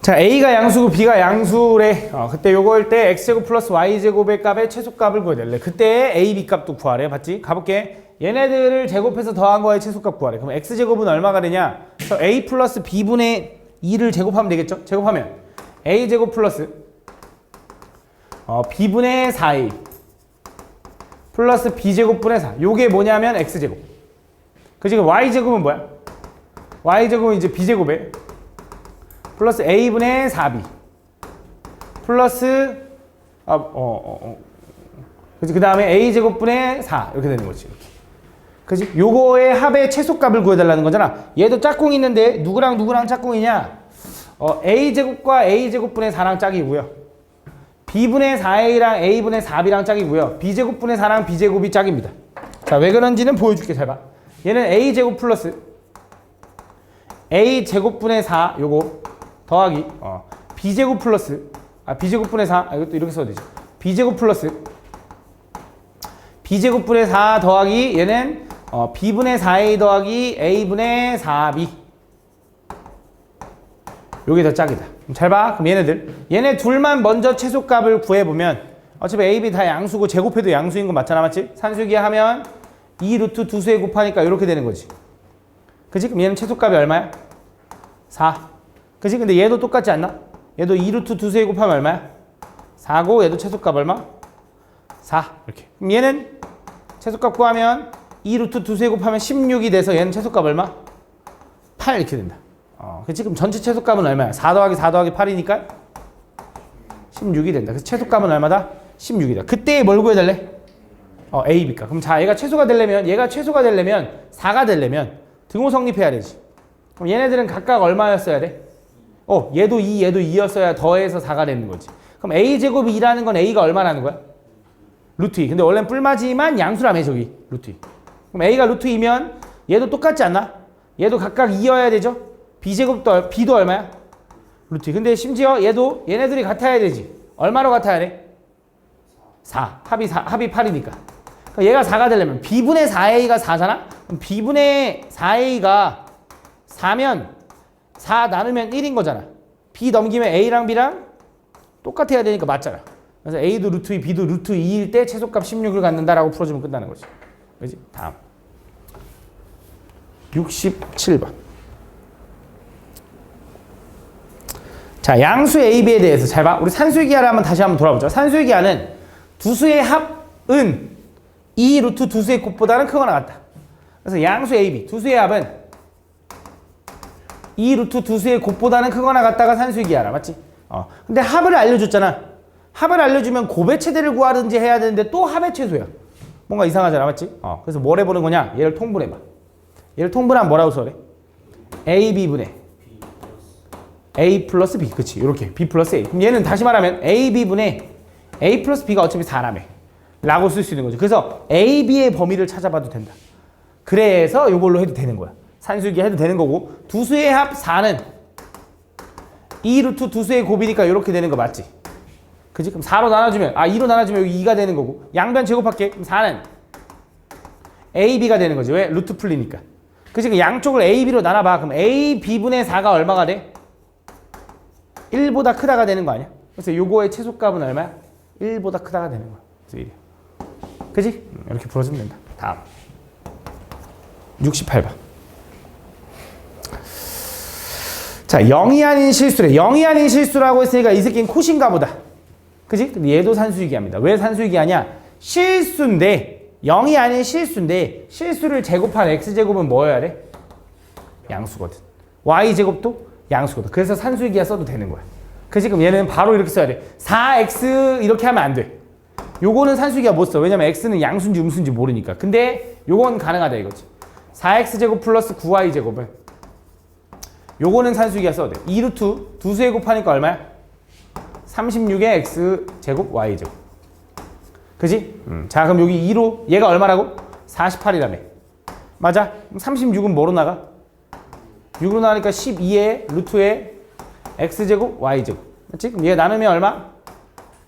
자, A가 양수고 B가 양수래. 그때 요거일 때 X제곱 플러스 Y제곱의 값의 최소값을 구해야 될래. 그때 A, B 값도 구하래. 봤지? 가볼게. 얘네들을 제곱해서 더한 거의 최소값 구하래. 그럼 X제곱은 얼마가 되냐? 그래서 A 플러스 B분의 2를 제곱하면 되겠죠? 제곱하면 A제곱 플러스 B분의 4A 플러스 B제곱분의 4. 요게 뭐냐면 X제곱. 그 지금 Y제곱은 뭐야? Y제곱은 이제 B제곱에 플러스 A분의 4B 플러스 그 다음에 A제곱분의 4 이렇게 되는 거지. 이렇게. 그지? 요거의 합의 최소값을 구해달라는 거잖아. 얘도 짝꿍이 있는데 누구랑 누구랑 짝꿍이냐? A제곱과 A제곱분의 4랑 짝이고요. B분의 4A랑 A분의 4B랑 짝이고요. B제곱분의 4랑 B제곱이 짝입니다. 자, 왜 그런지는 보여줄게. 잘 봐. 얘는 A제곱 플러스 A제곱분의 4 요거 더하기 B제곱 플러스 B제곱분의 4 이것도 이렇게 써도 되죠. B제곱 플러스 B제곱분의 4 더하기 얘는 B분의 4A 더하기 A분의 4B 요게 더 짝이다. 잘 봐. 그럼 얘네 둘만 먼저 최소값을 구해보면 어차피 A, B 다 양수고 제곱해도 양수인 거 맞잖아. 맞지? 산수기 하면 2 루트 두 수에 곱하니까 이렇게 되는 거지. 그치? 그럼 얘는 최소값이 얼마야? 4. 그치? 근데 얘도 똑같지 않나? 얘도 2 루트 두 수에 곱하면 얼마야? 4고 얘도 최소값 얼마? 4. 이렇게. 그럼 얘는 최소값 구하면 2 루트 두 수에 곱하면 16이 돼서 얘는 최소값 얼마? 8 이렇게 된다. 그치? 그럼 전체 최소값은 얼마야? 4 더하기 4 더하기 8이니까 16이 된다. 그래서 최소값은 얼마다? 16이다. 그때 뭘 구해달래? A, B값. 그럼 자, 얘가 최소가 되려면 4가 되려면 등호 성립해야 되지. 그럼 얘네들은 각각 얼마였어야 돼? 얘도 2, 얘도 2였어야 더해서 4가 되는 거지. 그럼 A제곱이 2라는 건 A가 얼마라는 거야? 루트 2. 근데 원래는 뿔맞이만 양수라며 저기. 루트 2. 그럼 A가 루트 2면 얘도 똑같지 않나? 얘도 각각 2여야 되죠? B제곱도 B도 얼마야? 루트 2. 근데 심지어 얘네들이 같아야 되지. 얼마로 같아야 돼? 4. 합이 8이니까. 그러니까 얘가 4가 되려면 B분의 4A가 4잖아? 그럼 B분의 4A가 4면 4 나누면 1인 거잖아. B 넘기면 A랑 B랑 똑같아야 되니까 맞잖아. 그래서 A도 루트 2, B도 루트 2일 때 최소값 16을 갖는다라고 풀어주면 끝나는 거지. 그지? 다음. 67번. 자, 양수 A, B에 대해서 잘 봐. 우리 산수의 기하를 다시 한번 돌아보자. 산수의 기하는 두 수의 합은 2 루트 두 수의 곱보다는 크거나 같다. 그래서 양수 A, B 두 수의 합은 2 루트 두 수의 곱보다는 크거나 같다가 산수의 기하라. 맞지? 근데 합을 알려줬잖아. 합을 알려주면 곱의 최대를 구하든지 해야 되는데 또 합의 최소야. 뭔가 이상하잖아. 맞지? 그래서 뭘 해보는 거냐? 얘를 통분해봐. 얘를 통분하면 뭐라고 써래? A, B분의 A 플러스 B. 그치? 이렇게 B 플러스 A. 그럼 얘는 다시 말하면 A, B분의 A 플러스 B가 어차피 4라며 라고 쓸 수 있는 거죠. 그래서 A, B의 범위를 찾아봐도 된다. 그래서 이걸로 해도 되는 거야. 산수기 해도 되는 거고 두 수의 합 4는 2 루트 두 수의 곱이니까 이렇게 되는 거 맞지? 그치? 그럼 4로 나눠주면 2로 나눠주면 여기 2가 되는 거고 양변 제곱할게. 그럼 4는 A, B가 되는 거지. 왜? 루트 풀리니까. 그치? 그 양쪽을 A, B로 나눠봐. 그럼 A, B분의 4가 얼마가 돼? 1보다 크다가 되는 거 아니야? 그래서 요거의 최소값은 얼마야? 1보다 크다가 되는 거야. 그래서 1이야. 그치? 이렇게 풀어주면 된다. 다음. 68번. 자, 0이 아닌 실수래. 0이 아닌 실수라고 했으니까 이 새끼는 코신가 보다. 그치? 근데 얘도 산수이기합니다. 왜 산수이기하냐? 실수인데 0이 아닌 실수인데 실수를 제곱한 x제곱은 뭐여야 돼? 양수거든. y제곱도 양수거든. 그래서 산수이기하 써도 되는 거야. 그치? 그럼 얘는 바로 이렇게 써야 돼. 4x 이렇게 하면 안 돼. 요거는 산수이기하 못 써. 왜냐면 x는 양수인지 음수인지 모르니까. 근데 요건 가능하다 이거지. 4x제곱 플러스 9y제곱은 요거는 산수기하 써도 돼. 2루트 두 수에 곱하니까 얼마야? 36의 x제곱 y제곱. 그지? 자, 그럼 여기 2로 얘가 얼마라고? 48이라며. 맞아? 그럼 36은 뭐로 나가? 6으로 나가니까 12의 루트의 x제곱 y제곱. 맞지? 그럼 얘 나누면 얼마?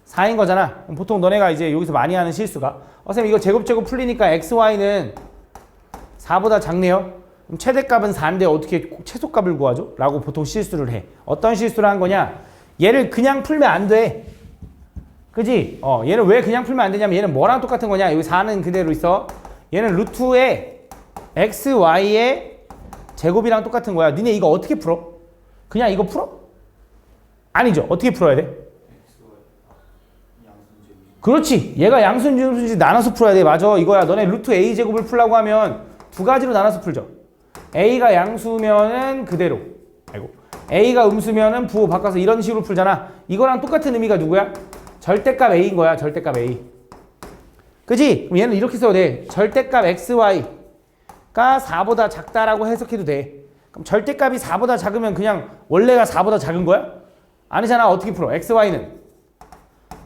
4인 거잖아. 그럼 보통 너네가 이제 여기서 많이 하는 실수가 선생님 이거 제곱 풀리니까 xy는 4보다 작네요. 그럼 최대값은 4인데 어떻게 최소값을 구하죠? 라고 보통 실수를 해. 어떤 실수를 한 거냐? 얘를 그냥 풀면 안 돼. 그지? 얘는 왜 그냥 풀면 안 되냐면 얘는 뭐랑 똑같은 거냐? 여기 4는 그대로 있어. 얘는 루트의 x, y의 제곱이랑 똑같은 거야. 니네 이거 어떻게 풀어? 그냥 이거 풀어? 아니죠. 어떻게 풀어야 돼? 그렇지. 얘가 양수인지 나눠서 풀어야 돼. 맞아. 이거야. 너네 루트 a 제곱을 풀라고 하면 두 가지로 나눠서 풀죠. a가 양수면은 그대로. 아이고. a가 음수면은 부호 바꿔서 이런 식으로 풀잖아. 이거랑 똑같은 의미가 누구야? 절대값 a인 거야. 절대값 a. 그지? 그럼 얘는 이렇게 써도 돼. 절대값 xy가 4보다 작다라고 해석해도 돼. 그럼 절대값이 4보다 작으면 그냥 원래가 4보다 작은 거야? 아니잖아. 어떻게 풀어? xy는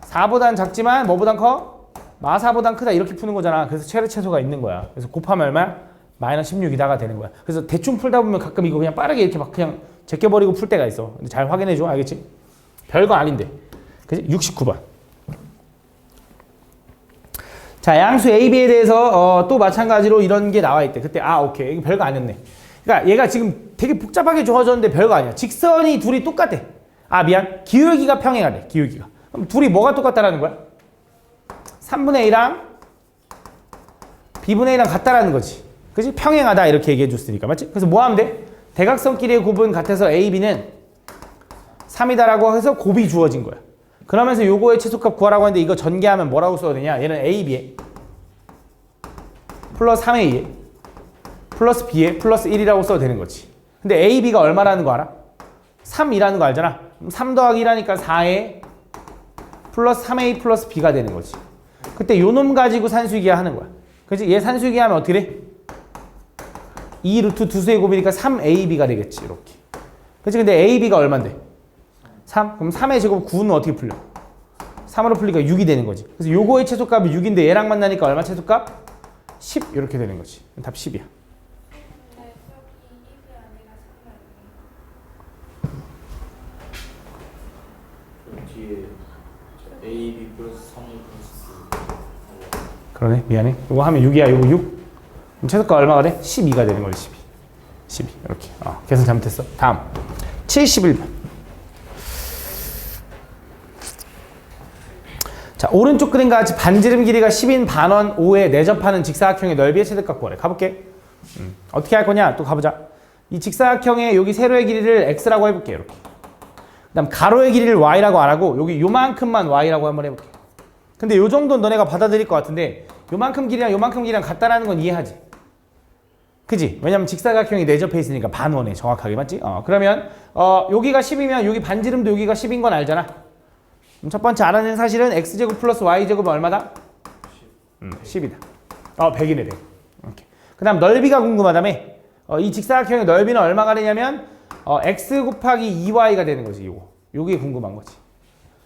4보단 작지만 뭐보단 커? 마사보단 크다 이렇게 푸는 거잖아. 그래서 최대 최소가 있는 거야. 그래서 곱하면 얼마야? 마이너스 16이다가 되는 거야. 그래서 대충 풀다 보면 가끔 이거 그냥 빠르게 이렇게 막 그냥 제껴버리고 풀 때가 있어. 근데 잘 확인해줘. 알겠지? 별거 아닌데. 그치? 69번. 자, 양수 AB에 대해서 또 마찬가지로 이런 게 나와 있대. 그때 오케이. 이거 별거 아니었네. 그러니까 얘가 지금 되게 복잡하게 주어졌는데 별거 아니야. 직선이 둘이 똑같대. 미안. 기울기가 평행하대. 기울기가. 그럼 둘이 뭐가 똑같다라는 거야? 3분의 1랑 b분의 1랑 같다라는 거지. 그치? 평행하다 이렇게 얘기해 줬으니까. 맞지? 그래서 뭐 하면 돼? 대각선끼리의 곱은 같아서 AB는 3이다라고 해서 곱이 주어진 거야. 그러면서 요거의 최소값 구하라고 했는데 이거 전개하면 뭐라고 써야 되냐? 얘는 AB에 플러스 3A에 플러스 B에 플러스 1이라고 써도 되는 거지. 근데 AB가 얼마라는 거 알아? 3이라는 거 알잖아. 3 더하기 1하니까 4에 플러스 3A 플러스 B가 되는 거지. 그때 요 놈 가지고 산수기하 하는 거야. 그치? 얘 산수기하 하면 어떻게 돼? 2 루트 두수의 곱이니까 3AB가 되겠지. 이렇게. 그치? 근데 AB가 얼만데? 3? 그럼 3의 제곱 9는 어떻게 풀려? 3으로 풀리니까 6이 되는 거지. 그래서 요거의 최소값이 6인데 얘랑 만나니까 얼마 최소값? 10 이렇게 되는 거지. 답 10이야. 뒤에 AB 플러스 3A 플러스 그러네. 미안해. 이거 하면 6이야. 이거 6. 그럼 최소값 얼마가 돼? 12가 되는 거지. 12. 이렇게. 계산 잘못했어. 다음. 71번. 자, 오른쪽 그림과 같이 반지름 길이가 10인 반원 5에 내접하는 직사각형의 넓이의 최대값 구하래. 가볼게. 어떻게 할 거냐? 또 가보자. 이 직사각형의 여기 세로의 길이를 x라고 해볼게. 이렇게. 그 다음 가로의 길이를 y라고 안 하고 여기 요만큼만 y라고 한번 해볼게. 근데 요 정도는 너네가 받아들일 것 같은데 요만큼 길이랑 요만큼 길이랑 같다라는 건 이해하지? 그지? 왜냐면 직사각형이 내접해 있으니까 반원에 정확하게 맞지? 그러면 여기가 10이면 여기 반지름도 여기가 10인 건 알잖아. 첫 번째 알아낸 사실은 x제곱 플러스 y제곱은 얼마다? 10이다. 100이네 100. 오케이. 그 다음 넓이가 궁금하다며. 이 직사각형의 넓이는 얼마가 되냐면 x 곱하기 2y가 되는 거지. 요게 궁금한 거지.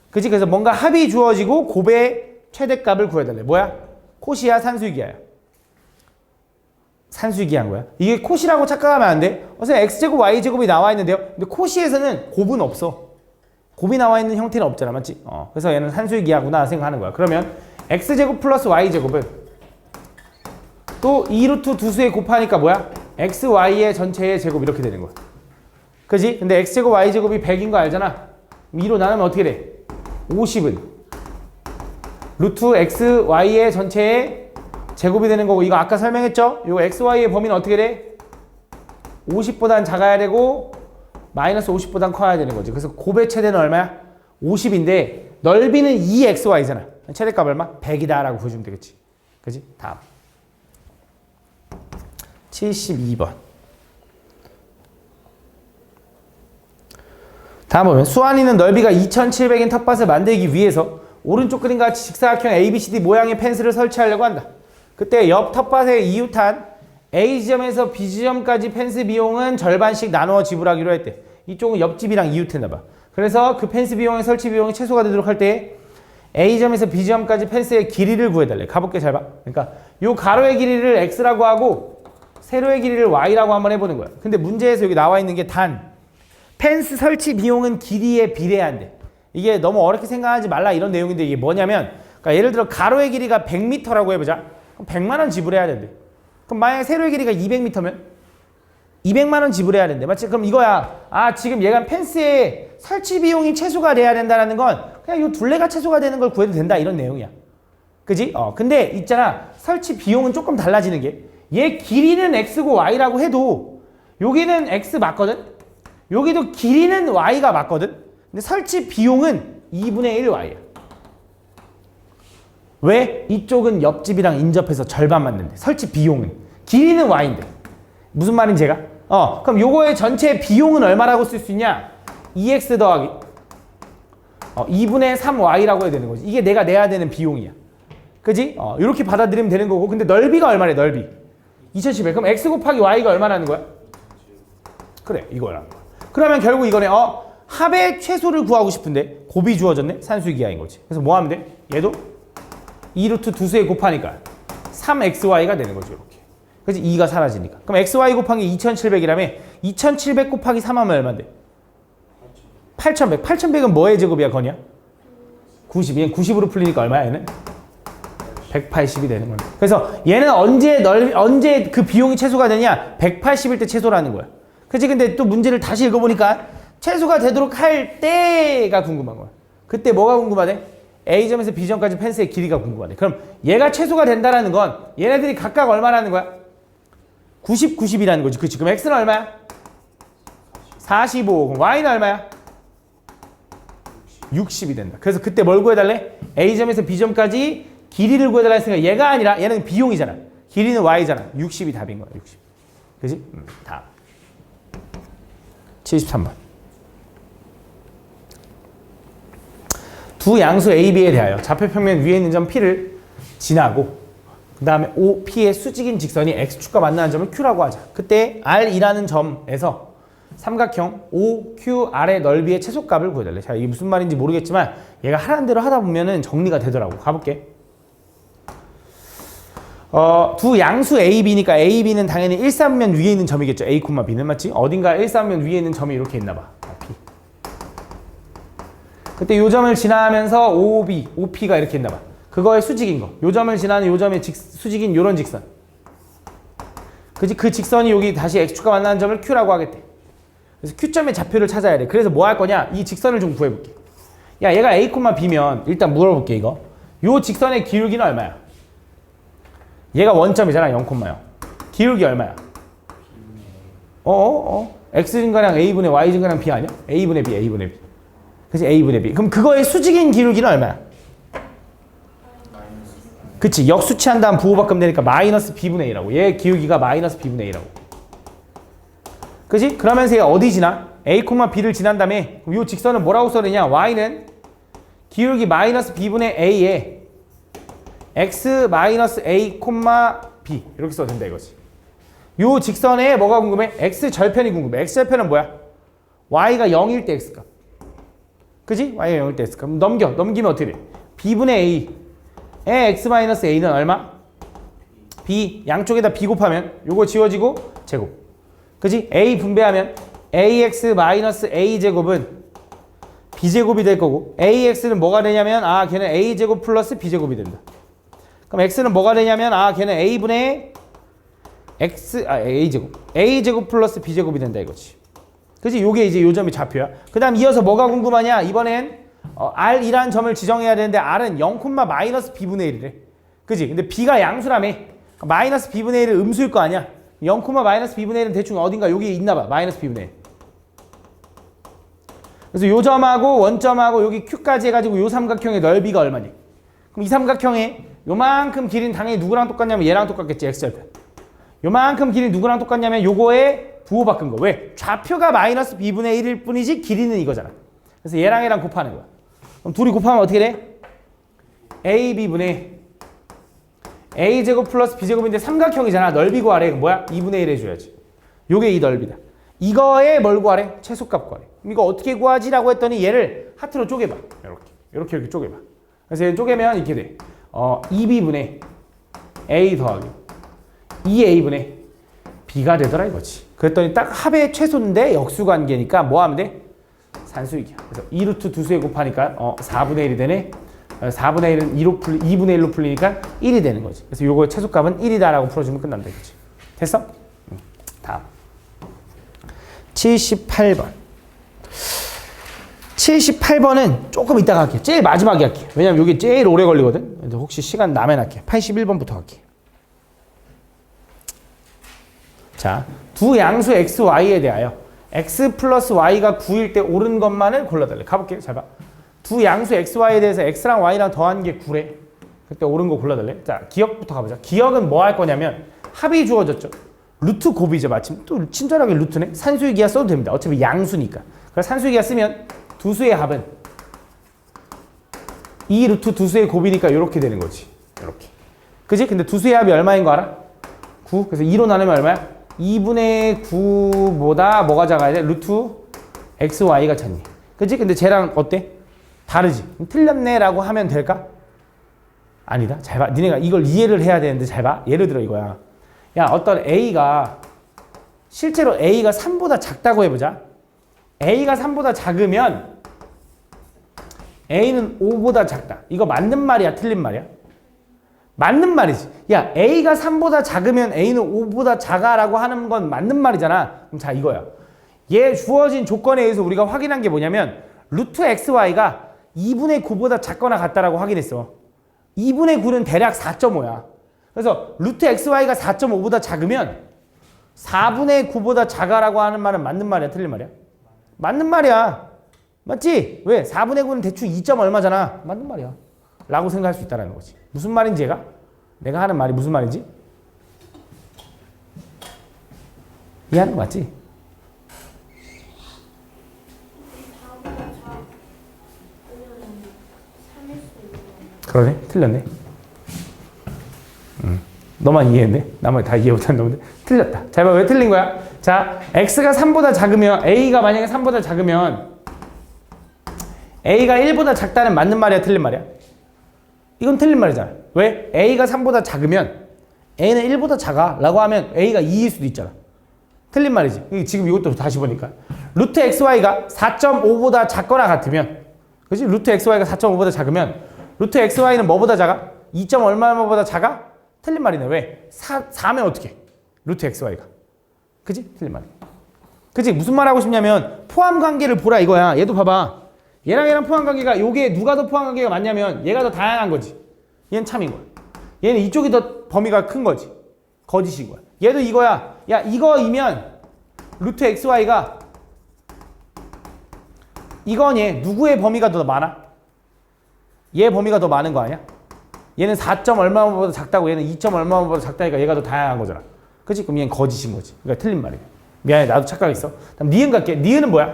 그치? 그래서 뭔가 합이 주어지고 곱의 최대값을 구해달래. 뭐야? 코시야 산수기하야? 산수기한 거야. 이게 코시라고 착각하면 안 돼. 선생님 x제곱 y제곱이 나와 있는데요. 근데 코시에서는 곱은 없어. 곱이 나와 있는 형태는 없잖아. 맞지? 그래서 얘는 산수의 기하구나 생각하는 거야. 그러면 x제곱 플러스 y제곱은 또 2루트 두수에 곱하니까 뭐야? xy의 전체의 제곱 이렇게 되는 거야. 그지? 근데 x제곱 y제곱이 100인 거 알잖아. 2로 나누면 어떻게 돼? 50은 루트 xy의 전체의 제곱이 되는 거고 이거 아까 설명했죠? 이거 xy의 범위는 어떻게 돼? 50보단 작아야 되고 마이너스 50보단 커야 되는 거지. 그래서 곱의 최대는 얼마야? 50인데 넓이는 2xy잖아. 최대값 얼마? 100이다 라고 보여주면 되겠지. 그지? 다음 72번. 다음 보면 수환이는 넓이가 2700인 텃밭을 만들기 위해서 오른쪽 그림과 같이 직사각형 ABCD 모양의 펜스를 설치하려고 한다. 그때 옆 텃밭에 이웃한 A지점에서 B지점까지 펜스 비용은 절반씩 나누어 지불하기로 했대. 이쪽은 옆집이랑 이웃했나봐. 그래서 그 펜스 비용의 설치 비용이 최소가 되도록 할 때 A점에서 B지점까지 펜스의 길이를 구해달래. 가볼게 잘 봐. 그러니까 요 가로의 길이를 X라고 하고 세로의 길이를 Y라고 한번 해보는 거야. 근데 문제에서 여기 나와 있는 게 단 펜스 설치 비용은 길이에 비례한대. 이게 너무 어렵게 생각하지 말라 이런 내용인데 이게 뭐냐면 그러니까 예를 들어 가로의 길이가 100m라고 해보자. 그럼 100만 원 지불해야 된대. 그럼 만약에 세로의 길이가 200m면 200만 원 지불해야 된대. 맞지? 그럼 이거야. 아, 지금 얘가 펜스에 설치 비용이 최소가 돼야 된다는 건 그냥 요 둘레가 최소가 되는 걸 구해도 된다 이런 내용이야. 그지? 근데 있잖아. 설치 비용은 조금 달라지는 게 얘 길이는 x고 y라고 해도 여기는 x 맞거든? 여기도 길이는 y가 맞거든? 근데 설치 비용은 2분의 1 y야. 왜? 이쪽은 옆집이랑 인접해서 절반 맞는데 설치 비용은 길이는 y인데 무슨 말인지 제가? 그럼 요거의 전체 비용은 얼마라고 쓸 수 있냐? 2x 더하기 2분의 3y라고 해야 되는 거지. 이게 내가 내야 되는 비용이야. 그지? 이렇게 받아들이면 되는 거고. 근데 넓이가 얼마래? 넓이 2700. 그럼 x 곱하기 y가 얼마라는 거야? 그래, 이거야. 그러면 결국 이거네. 합의 최소를 구하고 싶은데 곱이 주어졌네. 산수 기하인 거지. 그래서 뭐 하면 돼? 얘도 2루트 두수에 곱하니까 3xy가 되는 거지. 이렇게. 그치? 2가 사라지니까. 그럼 xy 곱하기 2700이라며 2700 곱하기 3 하면 얼마인데? 8100. 8100은 뭐의 제곱이야, 거냐? 90. 얘는 90으로 풀리니까 얼마야, 얘는? 180이 되는 거야. 그래서 얘는 언제 그 비용이 최소가 되냐? 180일 때 최소라는 거야. 그치? 근데 또 문제를 다시 읽어보니까 최소가 되도록 할 때가 궁금한 거야. 그때 뭐가 궁금하대? A점에서 B점까지 펜스의 길이가 궁금하대. 그럼 얘가 최소가 된다는 건 얘네들이 각각 얼마라는 거야? 90, 90이라는 거지. 그치? 그럼 X는 얼마야? 45. 그럼 Y는 얼마야? 60이 된다. 그래서 그때 뭘 구해달래? A점에서 B점까지 길이를 구해달라 했으니까 얘가 아니라 얘는 비용이잖아. 길이는 Y잖아. 60이 답인 거야. 60. 그치? 다음. 73번. 두 양수 A, B에 대하여 좌표평면 위에 있는 점 P를 지나고 그 다음에 OP의 수직인 직선이 X축과 만나는 점을 Q라고 하자. 그때 R이라는 점에서 삼각형 OQR의 넓이의 최소값을 구해달래. 자, 이게 무슨 말인지 모르겠지만 얘가 하라는 대로 하다 보면은 정리가 되더라고. 가볼게. 두 양수 A, B니까 A, B는 당연히 일사분면 위에 있는 점이겠죠. A, B는 맞지? 어딘가 일사분면 위에 있는 점이 이렇게 있나 봐. B. 그때 요 점을 지나면서 OB, OP가 이렇게 있나 봐. 그거의 수직인 거. 요 점을 지나는 요 점의 수직인 요런 직선. 그지? 그 직선이 여기 다시 X축과 만나는 점을 Q라고 하겠대. 그래서 Q점의 좌표를 찾아야 돼. 그래서 뭐 할 거냐? 이 직선을 좀 구해볼게. 야, 얘가 A, B면 일단 물어볼게, 이거. 요 직선의 기울기는 얼마야? 얘가 원점이잖아, 0,0. 기울기 얼마야? X증가량 A분의 Y증가량 B 아니야? A분의 B, A분의 B. 그치? A분의 B. 그럼 그거의 수직인 기울기는 얼마야? 그치? 역수치한 다음 부호바꿈 되니까 마이너스 B분의 A라고. 얘 기울기가 마이너스 B분의 A라고. 그치? 그러면서 얘 어디 지나? A, B를 지난 다음에 이 직선은 뭐라고 써내냐? Y는 기울기 마이너스 B분의 A에 X 마이너스 A, B 이렇게 써도 된다 이거지. 요 직선에 뭐가 궁금해? X 절편이 궁금해. X 절편은 뭐야? Y가 0일 때 X값. 그지? Y가 0일 때 X값. 넘기면 어떻게 돼? B분의 A에 X 마이너스 A는 얼마? B. 양쪽에다 B 곱하면 요거 지워지고 제곱. 그지? A 분배하면 AX 마이너스 A 제곱은 B제곱이 될 거고 AX는 뭐가 되냐면 걔는 A제곱 플러스 B제곱이 된다. 그럼 X는 뭐가 되냐면 걔는 A분의 A제곱 플러스 B제곱이 된다 이거지. 그치? 요게 이제 요 점이 좌표야. 그 다음 이어서 뭐가 궁금하냐? 이번엔 R이라는 점을 지정해야 되는데 R은 0, 마이너스 B분의 1이래. 그치? 근데 B가 양수라며. 마이너스 B분의 1은 음수일 거 아니야? 0, 마이너스 B분의 1은 대충 어딘가 여기 있나 봐. 마이너스 B분의 1. 그래서 요 점하고 원점하고 여기 Q까지 해가지고 요 삼각형의 넓이가 얼마니? 그럼 이 삼각형의 요만큼 길이는 당연히 누구랑 똑같냐면 얘랑 똑같겠지. X절편. 요만큼 길이 누구랑 똑같냐면 요거에 부호 바꾼 거. 왜? 좌표가 마이너스 B분의 1일 뿐이지 길이는 이거잖아. 그래서 얘랑 곱하는 거야. 그럼 둘이 곱하면 어떻게 돼? AB분의 A제곱 플러스 B제곱인데 삼각형이잖아. 넓이 구하래. 뭐야? 2분의 1 해줘야지. 요게 이 넓이다. 이거에 뭘 구하래? 최소값 구하래. 그럼 이거 어떻게 구하지? 라고 했더니 얘를 하트로 쪼개봐. 이렇게 쪼개봐. 그래서 얘를 쪼개면 이렇게 돼. 2B분의 A 더하기 2A분의 B가 되더라 이거지. 그랬더니 딱 합의 최소인데 역수관계니까 뭐 하면 돼? 산수이기야. 그래서 2루트 두수에 곱하니까 4분의 1이 되네. 4분의 1은 2분의 1로 풀리니까 1이 되는 거지. 그래서 요거 최소값은 1이다 라고 풀어주면 끝난다 이거지. 됐어? 다음. 78번. 78번은 조금 이따가 할게요. 제일 마지막에 할게요. 왜냐면 이게 제일 오래 걸리거든. 그래서 혹시 시간 나면 할게요. 81번부터 할게요. 자, 두 양수 x, y에 대하여 x 플러스 y가 9일 때 옳은 것만을 골라달래. 가볼게요. 잘 봐. 두 양수 x, y에 대해서 x랑 y랑 더한 게 9래. 그때 옳은 거 골라달래. 자, 기억부터 가보자. 기억은 뭐 할 거냐면 합이 주어졌죠. 루트 곱이죠. 마침 또 친절하게 루트네. 산수의 기하 써도 됩니다. 어차피 양수니까. 그래서 산수의 기하 쓰면 두 수의 합은 2 루트 두 수의 곱이니까 이렇게 되는 거지. 이렇게. 그지? 근데 두 수의 합이 얼마인 거 알아? 9. 그래서 2로 나누면 얼마야? 2분의 9보다 뭐가 작아야 돼? 루트 x, y가 작니. 그지? 근데 쟤랑 어때? 다르지? 틀렸네 라고 하면 될까? 아니다. 잘 봐. 니네가 이걸 이해를 해야 되는데 잘 봐. 예를 들어 이거야. 야, 어떤 A가 실제로 A가 3보다 작다고 해보자. A가 3보다 작으면 A는 5보다 작다. 이거 맞는 말이야? 틀린 말이야? 맞는 말이지. 야, A가 3보다 작으면 A는 5보다 작아라고 하는 건 맞는 말이잖아. 그럼 자, 이거야. 얘 주어진 조건에 의해서 우리가 확인한 게 뭐냐면 루트 XY가 2분의 9보다 작거나 같다라고 확인했어. 2분의 9는 대략 4.5야. 그래서 루트 XY가 4.5보다 작으면 4분의 9보다 작아라고 하는 말은 맞는 말이야? 틀린 말이야? 맞는 말이야. 맞지? 왜? 4분의 9는 대충 2점 얼마잖아. 맞는 말이야. 라고 생각할 수 있다는 거지. 무슨 말인지 얘가? 내가 하는 말이 무슨 말인지? 이해하는 거 맞지? 그러네? 틀렸네. 너만 이해했네? 나머지 다 이해 못한 놈들. 틀렸다. 잘 봐. 왜 틀린 거야? 자, x가 3보다 작으면 a가 만약에 3보다 작으면 a가 1보다 작다는 맞는 말이야? 틀린 말이야? 이건 틀린 말이잖아. 왜? a가 3보다 작으면 a는 1보다 작아 라고 하면 a가 2일 수도 있잖아. 틀린 말이지. 지금 이것도 다시 보니까 루트 xy가 4.5보다 작거나 같으면, 그렇지? 루트 xy가 4.5보다 작으면 루트 xy는 뭐보다 작아? 2. 얼마보다 작아? 틀린 말이네. 왜? 4면 어떻게? 루트 xy가. 그지? 틀린 말이야. 그지? 무슨 말 하고 싶냐면 포함 관계를 보라 이거야. 얘도 봐봐. 얘랑 포함 관계가 요게 누가 더 포함 관계가 많냐면 얘가 더 다양한 거지. 얘는 참인 거야. 얘는 이쪽이 더 범위가 큰 거지. 거짓인 거야. 얘도 이거야. 야, 이거이면 루트 xy가 이건 얘 누구의 범위가 더 많아? 얘 범위가 더 많은 거 아니야? 얘는 4. 얼마보다 작다고 얘는 2. 얼마보다 작다니까 얘가 더 다양한 거잖아. 그치? 그럼 얘는 거짓인 거지. 그러니까 틀린 말이야. 미안해. 나도 착각했어. 다음 니은 갈게. 니은은 뭐야?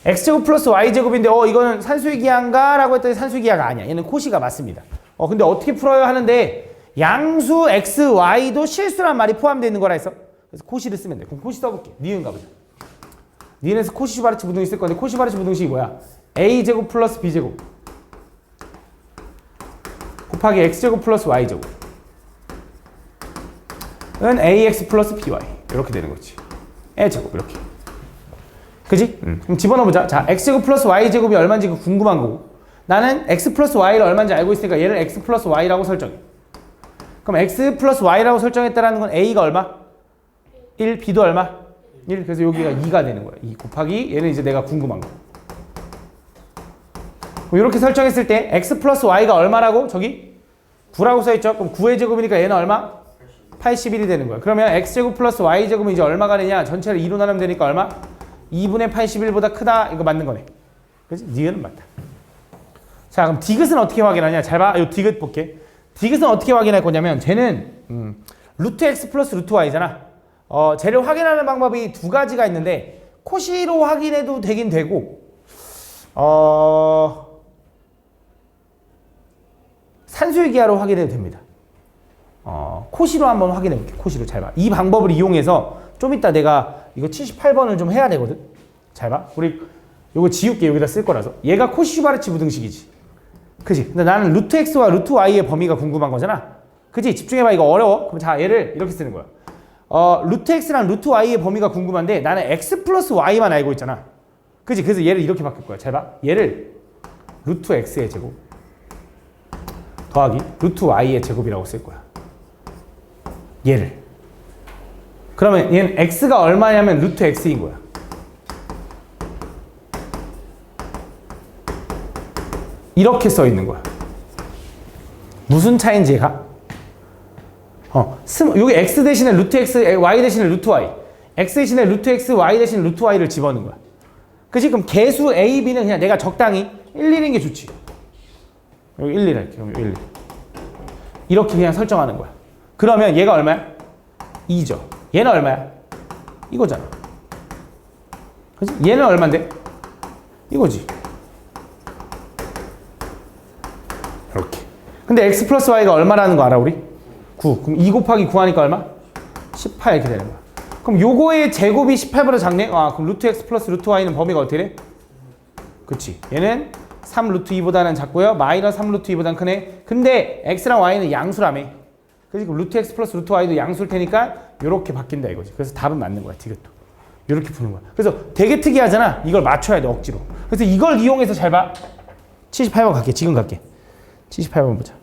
x제곱 플러스 y제곱인데 이거는 산수의 기하인가? 라고 했더니 산수의 기하가 아니야. 얘는 코시가 맞습니다. 근데 어떻게 풀어요? 하는데 양수 x, y도 실수란 말이 포함되어 있는 거라 했어. 그래서 코시를 쓰면 돼. 그럼 코시 써볼게. 니은 가보자. 니은에서 코시 슈바르츠 부등식 쓸 건데 코시 슈바르츠 부등식이 뭐야? a제곱 플러스 b제곱 곱하기 x제곱 플러스 y제곱 은 ax 플러스 by 이렇게 되는 거지. a제곱 이렇게. 그지? 그럼 집어넣어보자. 자, x제곱 플러스 y제곱이 얼마인지 궁금한 거고 나는 x 플러스 y를 얼마인지 알고 있으니까 얘를 x 플러스 y라고 설정해. 그럼 x 플러스 y라고 설정했다는 건 a가 얼마? 1, b도 얼마? 1. 그래서 여기가 2가 되는 거야. 2 곱하기 얘는 이제 내가 궁금한 거. 그럼 이렇게 설정했을 때 x 플러스 y가 얼마라고? 저기 9라고 써있죠? 그럼 9의 제곱이니까 얘는 얼마? 81이 되는 거야. 그러면 x제곱 플러스 y제곱은 이제 얼마가 되냐? 전체를 2로 나누면 되니까 얼마? 2분의 81보다 크다. 이거 맞는 거네. 그치? 니은은 맞다. 자, 그럼 디귿은 어떻게 확인하냐? 잘 봐. 이 디귿 볼게. 디귿은 어떻게 확인할 거냐면 쟤는 루트 x 플러스 루트 y잖아. 쟤를 확인하는 방법이 두 가지가 있는데 코시로 확인해도 되긴 되고 산수의 기하로 확인해도 됩니다. 코시로 한번 확인해 볼게. 코시로 잘 봐. 이 방법을 이용해서 좀 이따 내가 이거 78번을 좀 해야 되거든. 잘 봐. 우리 이거 지울게. 여기다 쓸 거라서. 얘가 코시 슈바르츠 부등식이지. 그지? 근데 나는 루트 x와 루트 y의 범위가 궁금한 거잖아. 그지? 집중해봐. 이거 어려워. 그럼 자, 얘를 이렇게 쓰는 거야. 루트 x랑 루트 y의 범위가 궁금한데 나는 x 플러스 y만 알고 있잖아. 그지? 그래서 얘를 이렇게 바꿀 거야. 잘 봐. 얘를 루트 x의 제곱 더하기 루트 y의 제곱이라고 쓸 거야. 얘를. 그러면 얘는 x가 얼마냐면 루트 x인 거야. 이렇게 써 있는 거야. 무슨 차이인지 얘가? 여기 x 대신에 루트 x, y 대신에 루트 y. x 대신에 루트 x, y 대신에 루트 y를 집어넣는 거야. 그치? 그럼 개수 a, b는 그냥 내가 적당히 1, 1인 게 좋지. 여기 1, 1 할게. 그럼 1, 1. 이렇게 그냥 설정하는 거야. 그러면 얘가 얼마야? 2죠. 얘는 얼마야? 이거잖아. 그치? 얘는 얼만데? 이거지. 이렇게. 근데 x 플러스 y가 얼마라는 거 알아, 우리? 9. 그럼 2 곱하기 9 하니까 얼마? 18 이렇게 되는 거야. 그럼 요거의 제곱이 18보다 작네? 그럼 루트 x 플러스 루트 y는 범위가 어떻게 돼? 그치. 얘는 3 루트 2보다는 작고요. 마이너스 3 루트 2보다는 크네. 근데 x랑 y는 양수라며. 그치? 그럼 루트 x 플러스 루트 y도 양수일 테니까 요렇게 바뀐다 이거지. 그래서 답은 맞는 거야, 디귿도. 요렇게 푸는 거야. 그래서 되게 특이하잖아. 이걸 맞춰야 돼, 억지로. 그래서 이걸 이용해서 잘 봐. 78번 갈게. 지금 갈게. 78번 보자.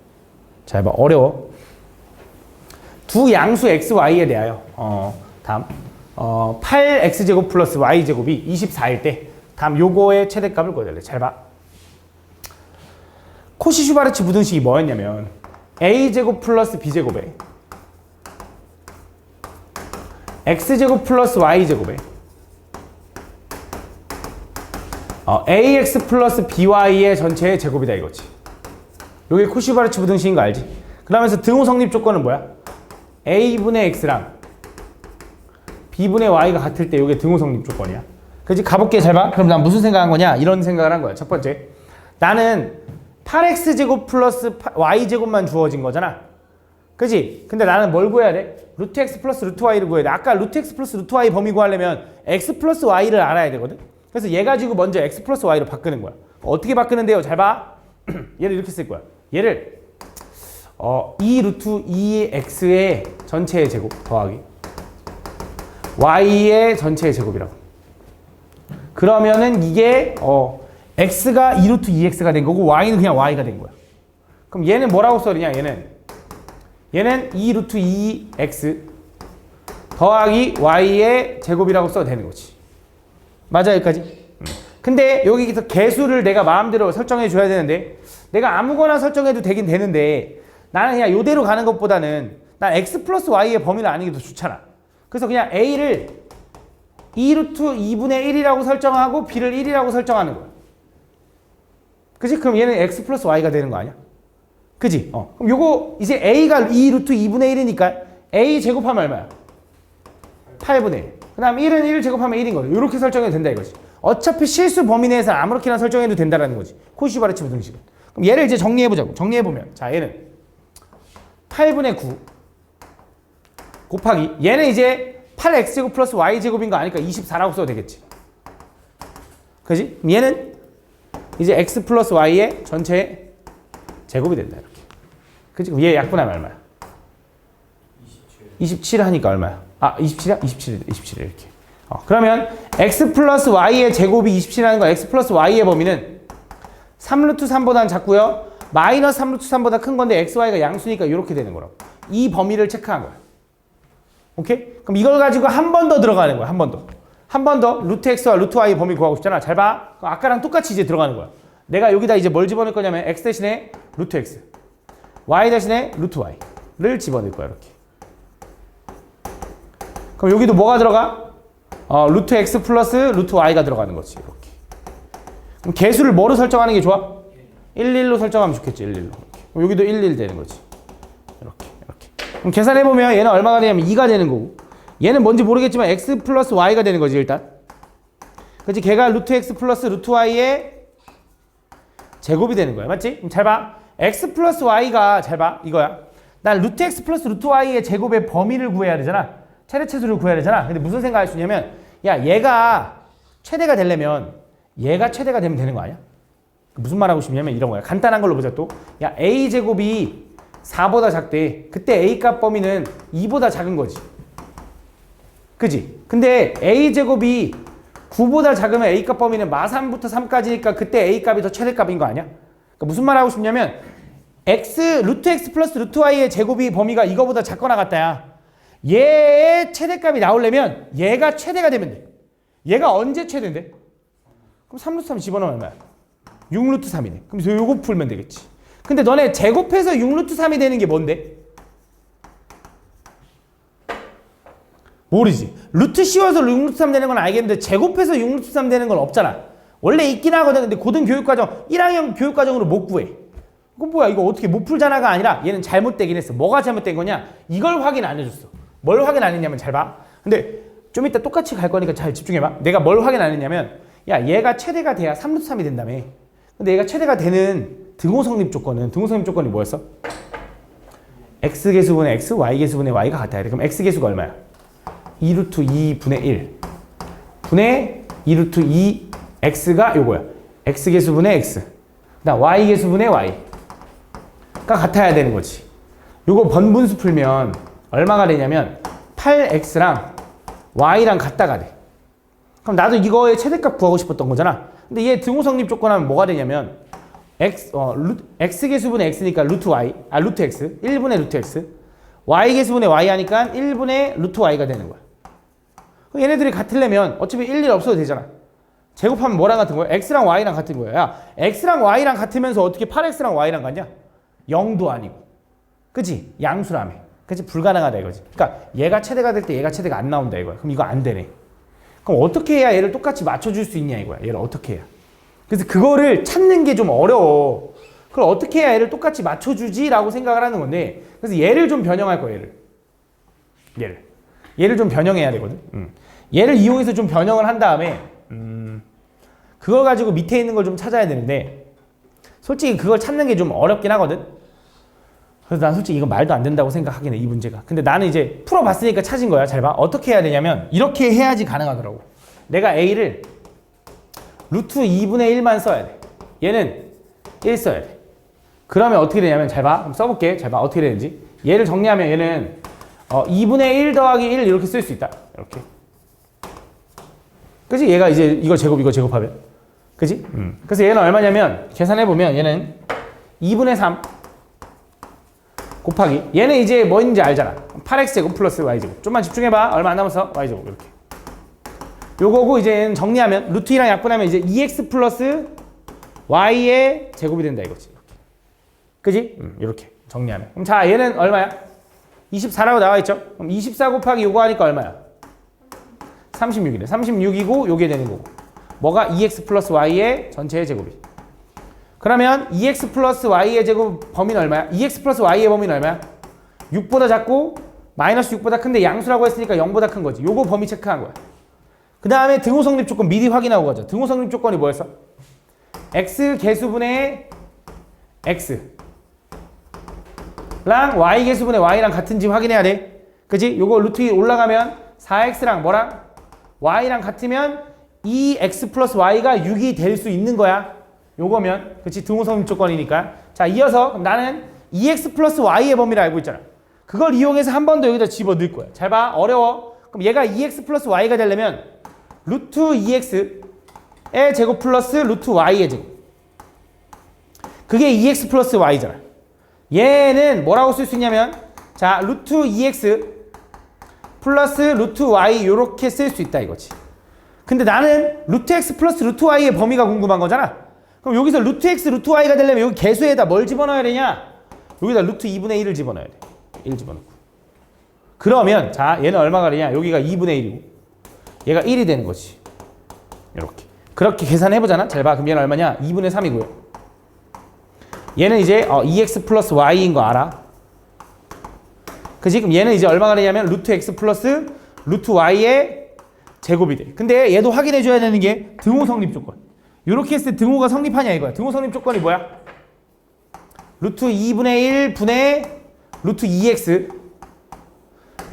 잘 봐. 어려워. 두 양수 x, y에 대하여 다음 8x제곱 플러스 y제곱이 24일 때 다음 요거의 최대값을 구해달래. 잘 봐. 코시-슈바르츠 부등식이 뭐였냐면 a제곱 플러스 b제곱에 x제곱 플러스 y제곱에 ax 플러스 by의 전체의 제곱이다 이거지. 요게 코시-슈바르츠 부등식인 거 알지? 그러면서 등호 성립 조건은 뭐야? a분의 x랑 b분의 y가 같을 때 요게 등호 성립 조건이야. 그치? 가볼게. 잘 봐. 그럼 난 무슨 생각한 거냐? 이런 생각을 한 거야. 첫 번째, 나는 8x제곱 플러스 y제곱만 주어진 거잖아. 그치? 근데 나는 뭘 구해야 돼? 루트 x 플러스 루트 y를 구해야 돼. 아까 루트 x 플러스 루트 y 범위 구하려면 x 플러스 y를 알아야 되거든. 그래서 얘 가지고 먼저 x 플러스 y로 바꾸는 거야. 어떻게 바꾸는데요? 잘 봐. 얘를 이렇게 쓸 거야. 얘를 2 루트 2x의 전체의 제곱 더하기 y의 전체의 제곱이라고. 그러면은 이게 x가 2 루트 2x가 된 거고 y는 그냥 y가 된 거야. 그럼 얘는 뭐라고 써야 되냐? 얘는 2 루트 2x 더하기 y의 제곱이라고 써도 되는 거지. 맞아, 여기까지? 근데 여기서 개수를 내가 마음대로 설정해 줘야 되는데 내가 아무거나 설정해도 되긴 되는데 나는 그냥 요대로 가는 것보다는 난 x 플러스 y의 범위를 아는 게 더 좋잖아. 그래서 그냥 a를 2 루트 2분의 1이라고 설정하고 b를 1이라고 설정하는 거야. 그치? 그럼 얘는 x 플러스 y가 되는 거 아니야? 그치? 그럼 요거 이제 a가 2 루트 2분의 1이니까 a 제곱하면 얼마야? 8분의 1. 그 다음 1은 1 제곱하면 1인 거야. 요렇게 설정해도 된다 이거지. 어차피 실수 범위 내에서 아무렇게나 설정해도 된다는 거지. 코시-슈바르츠 부등식은. 그럼 얘를 이제 정리해보자고. 정리해보면 자, 얘는 8분의 9 곱하기 얘는 이제 8x제곱 플러스 y제곱인 거 아니까 24라고 써도 되겠지. 그지? 얘는 이제 x 플러스 y의 전체 제곱이 된다 이렇게. 그지? 그럼 얘 약분하면 얼마야? 27 하니까 얼마야? 27이야? 27 이렇게. 그러면 x 플러스 y의 제곱이 27이라는 건 x 플러스 y의 범위는 3루트 3보다는 작고요. 마이너스 3루트 3보다 큰 건데 x, y가 양수니까 이렇게 되는 거라고. 이 범위를 체크한 거야. 오케이? 그럼 이걸 가지고 한 번 더 들어가는 거야. 한 번 더. 한 번 더 루트 x와 루트 y 범위 구하고 싶잖아. 잘 봐. 그럼 아까랑 똑같이 이제 들어가는 거야. 내가 여기다 이제 뭘 집어넣을 거냐면 x 대신에 루트 x, y 대신에 루트 y를 집어넣을 거야. 이렇게. 그럼 여기도 뭐가 들어가? 루트 x 플러스 루트 y가 들어가는 거지. 이렇게. 그럼 개수를 뭐로 설정하는 게 좋아? 1, 1로 설정하면 좋겠지. 1, 1로. 그럼 여기도 1, 1 되는 거지. 이렇게. 그럼 계산해보면 얘는 얼마가 되냐면 2가 되는 거고 얘는 뭔지 모르겠지만 x 플러스 y가 되는 거지 일단. 그치? 걔가 루트 x 플러스 루트 y의 제곱이 되는 거야. 맞지? 그럼 잘 봐. x 플러스 y가 잘 봐. 이거야. 난 루트 x 플러스 루트 y의 제곱의 범위를 구해야 되잖아. 최대치수를 구해야 되잖아. 근데 무슨 생각할 수 있냐면 야, 얘가 최대가 되려면 얘가 최대가 되면 되는 거 아니야? 무슨 말 하고 싶냐면 이런 거야. 간단한 걸로 보자 또. 야, a제곱이 4보다 작대. 그때 a값 범위는 2보다 작은 거지. 그지? 근데 a제곱이 9보다 작으면 a값 범위는 마3부터 3까지니까 그때 a값이 더 최대값인 거 아니야? 그러니까 무슨 말 하고 싶냐면 루트 x 플러스 루트 y의 제곱이 범위가 이거보다 작거나 같다야. 얘의 최대값이 나오려면 얘가 최대가 되면 돼. 얘가 언제 최대인데? 그럼 3루트 3 집어넣으면 얼마야? 6루트 3이네. 그럼 요거 풀면 되겠지. 근데 너네 제곱해서 6루트 3이 되는 게 뭔데? 모르지. 루트 씌워서 6루트 3 되는 건 알겠는데 제곱해서 6루트 3 되는 건 없잖아. 원래 있긴 하거든. 근데 고등교육과정 1학년 교육과정으로 못 구해. 그럼 뭐야 이거 어떻게 못 풀잖아가 아니라 얘는 잘못되긴 했어. 뭐가 잘못된 거냐? 이걸 확인 안 해줬어. 뭘 확인 안 했냐면 잘 봐. 근데 좀 이따 똑같이 갈 거니까 잘 집중해봐. 내가 뭘 확인 안 했냐면 야 얘가 최대가 돼야 3루트 3이 된다며. 근데 얘가 최대가 되는 등호성립 조건이 뭐였어? x계수분의 x, y계수분의 y가 같아야 돼. 그럼 x계수가 얼마야? 2루트 2분의 1 분의 2루트 2 x가 요거야. x계수분의 x 그다음 y계수분의 y가 같아야 되는 거지. 요거 번분수 풀면 얼마가 되냐면 8x랑 y랑 같다가 돼. 그럼 나도 이거의 최대값 구하고 싶었던 거잖아. 근데 얘 등호성립 조건하면 뭐가 되냐면 x계수분의 x니까 루트 y, 루트 x 1분의 루트 x y계수분의 y 하니까 1분의 루트 y가 되는 거야. 그럼 얘네들이 같으려면 어차피 1, 1 없어도 되잖아. 제곱하면 뭐랑 같은 거야? x랑 y랑 같은 거야. 야, x랑 y랑 같으면서 어떻게 8x랑 y랑 같냐? 0도 아니고. 그치? 양수라며. 그치? 불가능하다 이거지. 그러니까 얘가 최대가 될 때 얘가 최대가 안 나온다 이거야. 그럼 이거 안 되네. 그럼 어떻게 해야 얘를 똑같이 맞춰줄 수 있냐 이거야. 얘를 어떻게 해야. 그래서 그거를 찾는 게 좀 어려워. 그걸 어떻게 해야 얘를 똑같이 맞춰주지? 라고 생각을 하는 건데 그래서 얘를 좀 변형할 거야 얘를 좀 변형해야 되거든. 얘를 이용해서 좀 변형을 한 다음에 그걸 가지고 밑에 있는 걸 좀 찾아야 되는데 솔직히 그걸 찾는 게 좀 어렵긴 하거든. 그래서 난 솔직히 이건 말도 안 된다고 생각하긴 해, 이 문제가. 근데 나는 이제 풀어봤으니까 찾은 거야. 잘 봐. 어떻게 해야 되냐면 이렇게 해야지 가능하더라고. 내가 a를 루트 2분의 1만 써야 돼. 얘는 1 써야 돼. 그러면 어떻게 되냐면 잘 봐. 한번 써볼게. 잘 봐. 어떻게 되는지. 얘를 정리하면 얘는 2분의 1 더하기 1 이렇게 쓸 수 있다. 이렇게. 그치? 얘가 이제 이거 제곱하면. 그치? 그래서 얘는 얼마냐면 계산해보면 얘는 2분의 3 곱하기 얘는 이제 뭐 있는지 알잖아. 8x제곱 플러스 y제곱. 좀만 집중해봐. 얼마 안 남았어. y제곱 이렇게. 요거고 이제 얘는 정리하면 루트 2랑 약분하면 이제 2x 플러스 y의 제곱이 된다 이거지. 그지? 이렇게 정리하면. 그럼 자 얘는 얼마야? 24라고 나와있죠? 그럼 24 곱하기 요거 하니까 얼마야? 36이네. 36이고 요게 되는 거고. 뭐가 2x 플러스 y의 전체의 제곱이. 그러면 2x 플러스 y의 제곱 범위는 얼마야? 2x 플러스 y의 범위는 얼마야? 6보다 작고 마이너스 6보다 큰데 양수라고 했으니까 0보다 큰 거지. 요거 범위 체크한 거야. 그 다음에 등호성립 조건 미리 확인하고 가자. 등호성립 조건이 뭐였어? x 개수분의 x랑 y 개수분의 y랑 같은지 확인해야 돼. 그지? 요거 루트 2 올라가면 4x랑 뭐랑? y랑 같으면 2x 플러스 y가 6이 될 수 있는 거야. 요거면 그치? 등호성립 조건이니까. 자 이어서 그럼 나는 2x 플러스 y의 범위를 알고 있잖아. 그걸 이용해서 한 번 더 여기다 집어넣을 거야. 잘 봐. 어려워. 그럼 얘가 2x 플러스 y가 되려면 루트 2x의 제곱 플러스 루트 y의 제곱. 그게 2x 플러스 y잖아. 얘는 뭐라고 쓸 수 있냐면 자 루트 2x 플러스 루트 y 요렇게 쓸 수 있다 이거지. 근데 나는 루트 x 플러스 루트 y의 범위가 궁금한 거잖아. 그럼 여기서 루트 x 루트 y가 되려면 여기 개수에다 뭘 집어넣어야 되냐? 여기다 루트 2분의 1을 집어넣어야 돼. 1 집어넣고. 그러면 자 얘는 얼마가 되냐? 여기가 2분의 1이고 얘가 1이 되는 거지. 이렇게. 그렇게 계산해보잖아. 잘 봐. 그럼 얘는 얼마냐? 2분의 3이고요. 얘는 이제 2x 플러스 y인 거 알아? 그치? 그럼 얘는 이제 얼마가 되냐면 루트 x 플러스 루트 y의 제곱이 돼. 근데 얘도 확인해줘야 되는 게 등호 성립 조건. 이렇게 했을 때 등호가 성립하냐 이거야. 등호 성립 조건이 뭐야? 루트 2분의 1 분의 루트 2x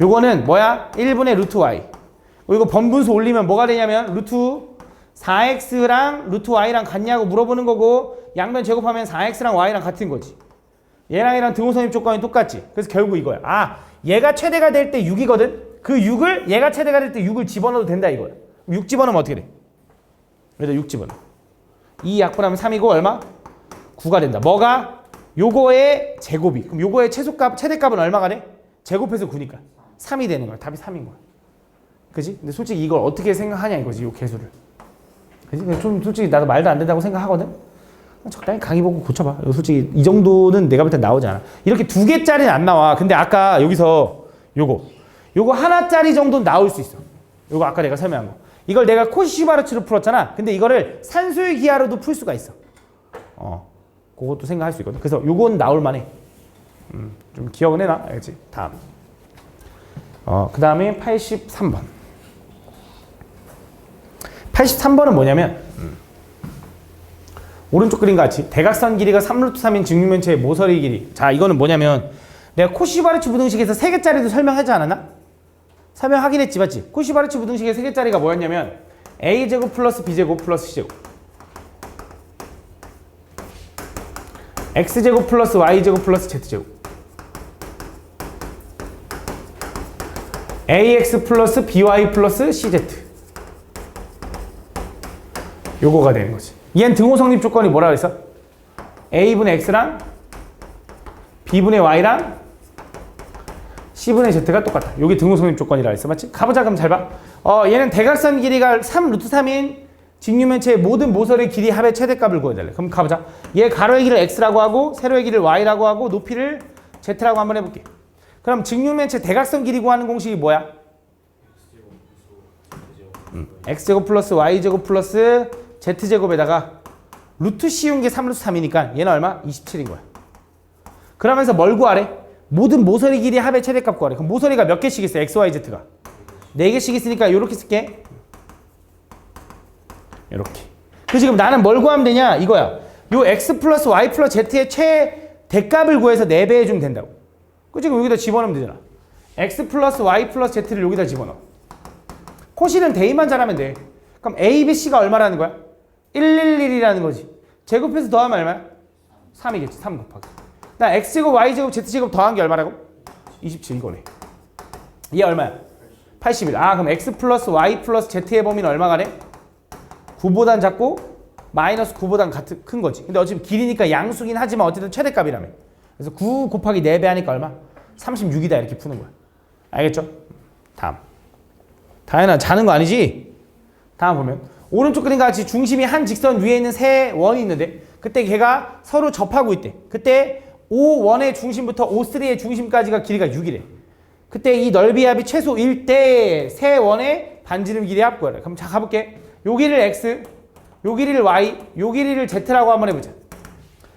요거는 뭐야? 1분의 루트 y. 이거 번분수 올리면 뭐가 되냐면 루트 4x랑 루트 y랑 같냐고 물어보는 거고 양변 제곱하면 4x랑 y랑 같은 거지. 얘랑 얘랑 등호성립 조건이 똑같지. 그래서 결국 이거야. 아 얘가 최대가 될 때 6이거든. 그 6을 얘가 최대가 될 때 6을 집어넣어도 된다 이거야. 6 집어넣으면 어떻게 돼? 여기다 6 집어넣어. 2 약분하면 3이고 얼마? 9가 된다. 뭐가? 요거의 제곱이. 그럼 요거의 최대값은 얼마가 돼? 제곱해서 9니까. 3이 되는 거야. 답이 3인 거야. 그지? 근데 솔직히 이걸 어떻게 생각하냐 이거지, 이 개수를. 그지? 좀 솔직히 나도 말도 안 된다고 생각하거든? 적당히 강의 보고 고쳐봐. 솔직히 이 정도는 내가 볼 때 나오지 않아. 이렇게 2개짜리는 안 나와. 근데 아까 여기서 요거 하나짜리 정도는 나올 수 있어. 요거 아까 내가 설명한 거. 이걸 내가 코시-슈바르츠로 풀었잖아. 근데 이거를 산수의 기하로도 풀 수가 있어. 그것도 생각할 수 있거든. 그래서 요건 나올 만해. 좀 기억은 해놔. 알겠지? 다음. 그 다음에 83번. 83번은 뭐냐면, 오른쪽 그림 같이 대각선 길이가 3루트 3인 직육면체의 모서리 길이. 자, 이거는 뭐냐면, 내가 코시-슈바르츠 부등식에서 3개짜리도 설명하지 않았나? 설명하긴 했지, 맞지? 코시-슈바르츠 부등식의 3개짜리가 뭐였냐면, a제곱 플러스 b제곱 플러스 c제곱, x제곱 플러스 y제곱 플러스 z제곱, ax 플러스 by 플러스 cz. 요거가 되는 거지. 얘는 등호 성립 조건이 뭐라 그랬어? a분의 x랑 b분의 y랑 c분의 z가 똑같다. 요게 등호 성립 조건이라 했어. 맞지? 가보자. 그럼 잘 봐. 얘는 대각선 길이가 3 루트 3인 직육면체의 모든 모서리 길이 합의 최대값을 구해달래. 그럼 가보자. 얘 가로의 길이를 x라고 하고 세로의 길이를 y라고 하고 높이를 z라고 한번 해볼게. 그럼 직육면체 대각선 길이 구하는 공식이 뭐야? x제곱 플러스 y제곱 플러스 z제곱에다가 루트 씌운 게 3루트 3이니까 얘는 얼마? 27인 거야. 그러면서 뭘 구하래? 모든 모서리 길이 합의 최대값 구하래. 그럼 모서리가 몇 개씩 있어? x, y, z가 4개씩 있으니까 이렇게 쓸게. 이렇게. 그 지금 나는 뭘 구하면 되냐? 이거야. 요 x 플러스 y 플러스 z의 최대값을 구해서 4배 해주면 된다고. 그 지금 여기다 집어넣으면 되잖아. x 플러스 y 플러스 z를 여기다 집어넣어. 코시는 대입만 잘하면 돼. 그럼 a, b, c가 얼마라는 거야? 111이라는 거지. 제곱해서 더하면 얼마야? 3이겠지. 3 곱하기. 나 x제곱, y제곱, z제곱 더한 게 얼마라고? 27 이거네. 얘 얼마야? 81. 아, 그럼 x 플러스 y 플러스 z의 범위는 얼마가 돼? 9보단 작고 마이너스 9보단 큰 거지. 근데 어차피 길이니까 양수긴 하지만 어쨌든 최대값이라며. 그래서 9 곱하기 4배 하니까 얼마? 36이다 이렇게 푸는 거야. 알겠죠? 다음. 다현아 자는 거 아니지? 다음 보면 오른쪽 그림과 같이 중심이 한 직선 위에 있는 세 원이 있는데 그때 걔가 서로 접하고 있대. 그때 O1의 중심부터 O3의 중심까지가 길이가 6이래. 그때 이 넓이 합이 최소 1대 세 원의 반지름 길이 합 구하래. 그럼 자 가볼게. 요 길이를 x, 요 길이를 y, 요 길이를 z라고 한번 해보자.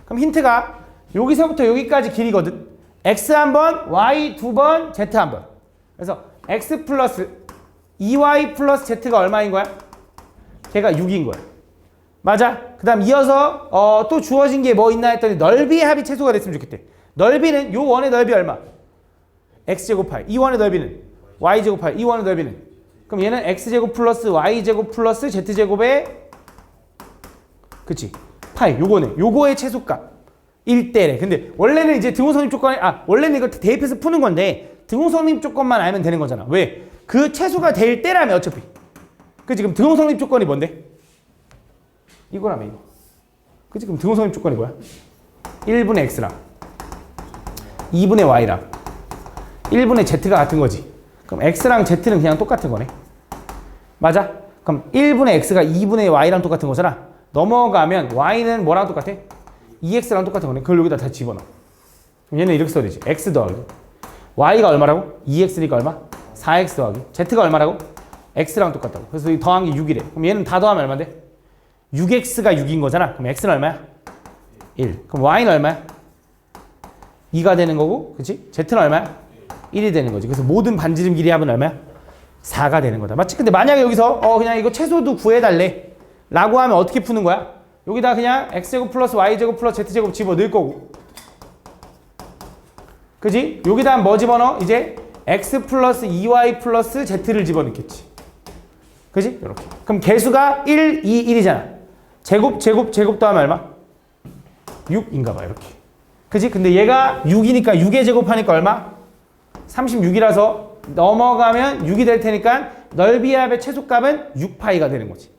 그럼 힌트가 여기서부터 여기까지 길이거든. x 한 번, y 두 번, z 한 번. 그래서 x 플러스 2y 플러스 z가 얼마인 거야? 걔가 6인 거야. 맞아? 그 다음 이어서 또 주어진 게 뭐 있나 했더니 넓이의 합이 최소가 됐으면 좋겠대. 넓이는 요 원의 넓이 얼마? x제곱 파이. 이 원의 넓이는 y제곱 파이. 이 원의 넓이는 그럼 얘는 x제곱 플러스 y제곱 플러스 z제곱에 그치? 파이. 요거네. 요거의 최소값 1대래. 근데 원래는 이제 등호성립 조건이 원래는 이거 대입해서 푸는 건데 등호성립 조건만 알면 되는 거잖아. 왜? 그 최소가 될 때라며 어차피. 그 지금 등호성립 조건이 뭔데? 이거라며 이거. 그 지금 등호성립 조건이 뭐야? 1분의 x랑 2분의 y랑 1분의 z가 같은 거지. 그럼 x랑 z는 그냥 똑같은 거네. 맞아? 그럼 1분의 x가 2분의 y랑 똑같은 거잖아. 넘어가면 y는 뭐랑 똑같아? 2x랑 똑같은 거네. 그걸 여기다 다 집어넣어. 그럼 얘는 이렇게 써야 되지. x 더하기 y가 얼마라고? 2x니까 얼마? 4x 더하기 z가 얼마라고? x랑 똑같다고. 그래서 이 더한 게 6이래. 그럼 얘는 다 더하면 얼마인데? 6x가 6인 거잖아. 그럼 x는 얼마야? 1. 그럼 y는 얼마야? 2가 되는 거고, 그치? z는 얼마야? 1이 되는 거지. 그래서 모든 반지름 길이 합은 얼마야? 4가 되는 거다. 맞지? 근데 만약에 여기서 그냥 이거 최소도 구해달래 라고 하면 어떻게 푸는 거야? 여기다 그냥 x제곱 플러스 y제곱 플러스 z제곱 집어넣을 거고, 그지? 여기다 뭐 집어넣어? 이제 x 플러스 2y 플러스 z를 집어넣겠지. 그지? 이렇게. 그럼 개수가 1, 2, 1이잖아. 제곱 더하면 얼마? 6인가 봐. 이렇게. 그지? 근데 얘가 6이니까 6의 제곱하니까 얼마? 36이라서 넘어가면 6이 될 테니까 넓이 합의 최소값은 6파이가 되는 거지.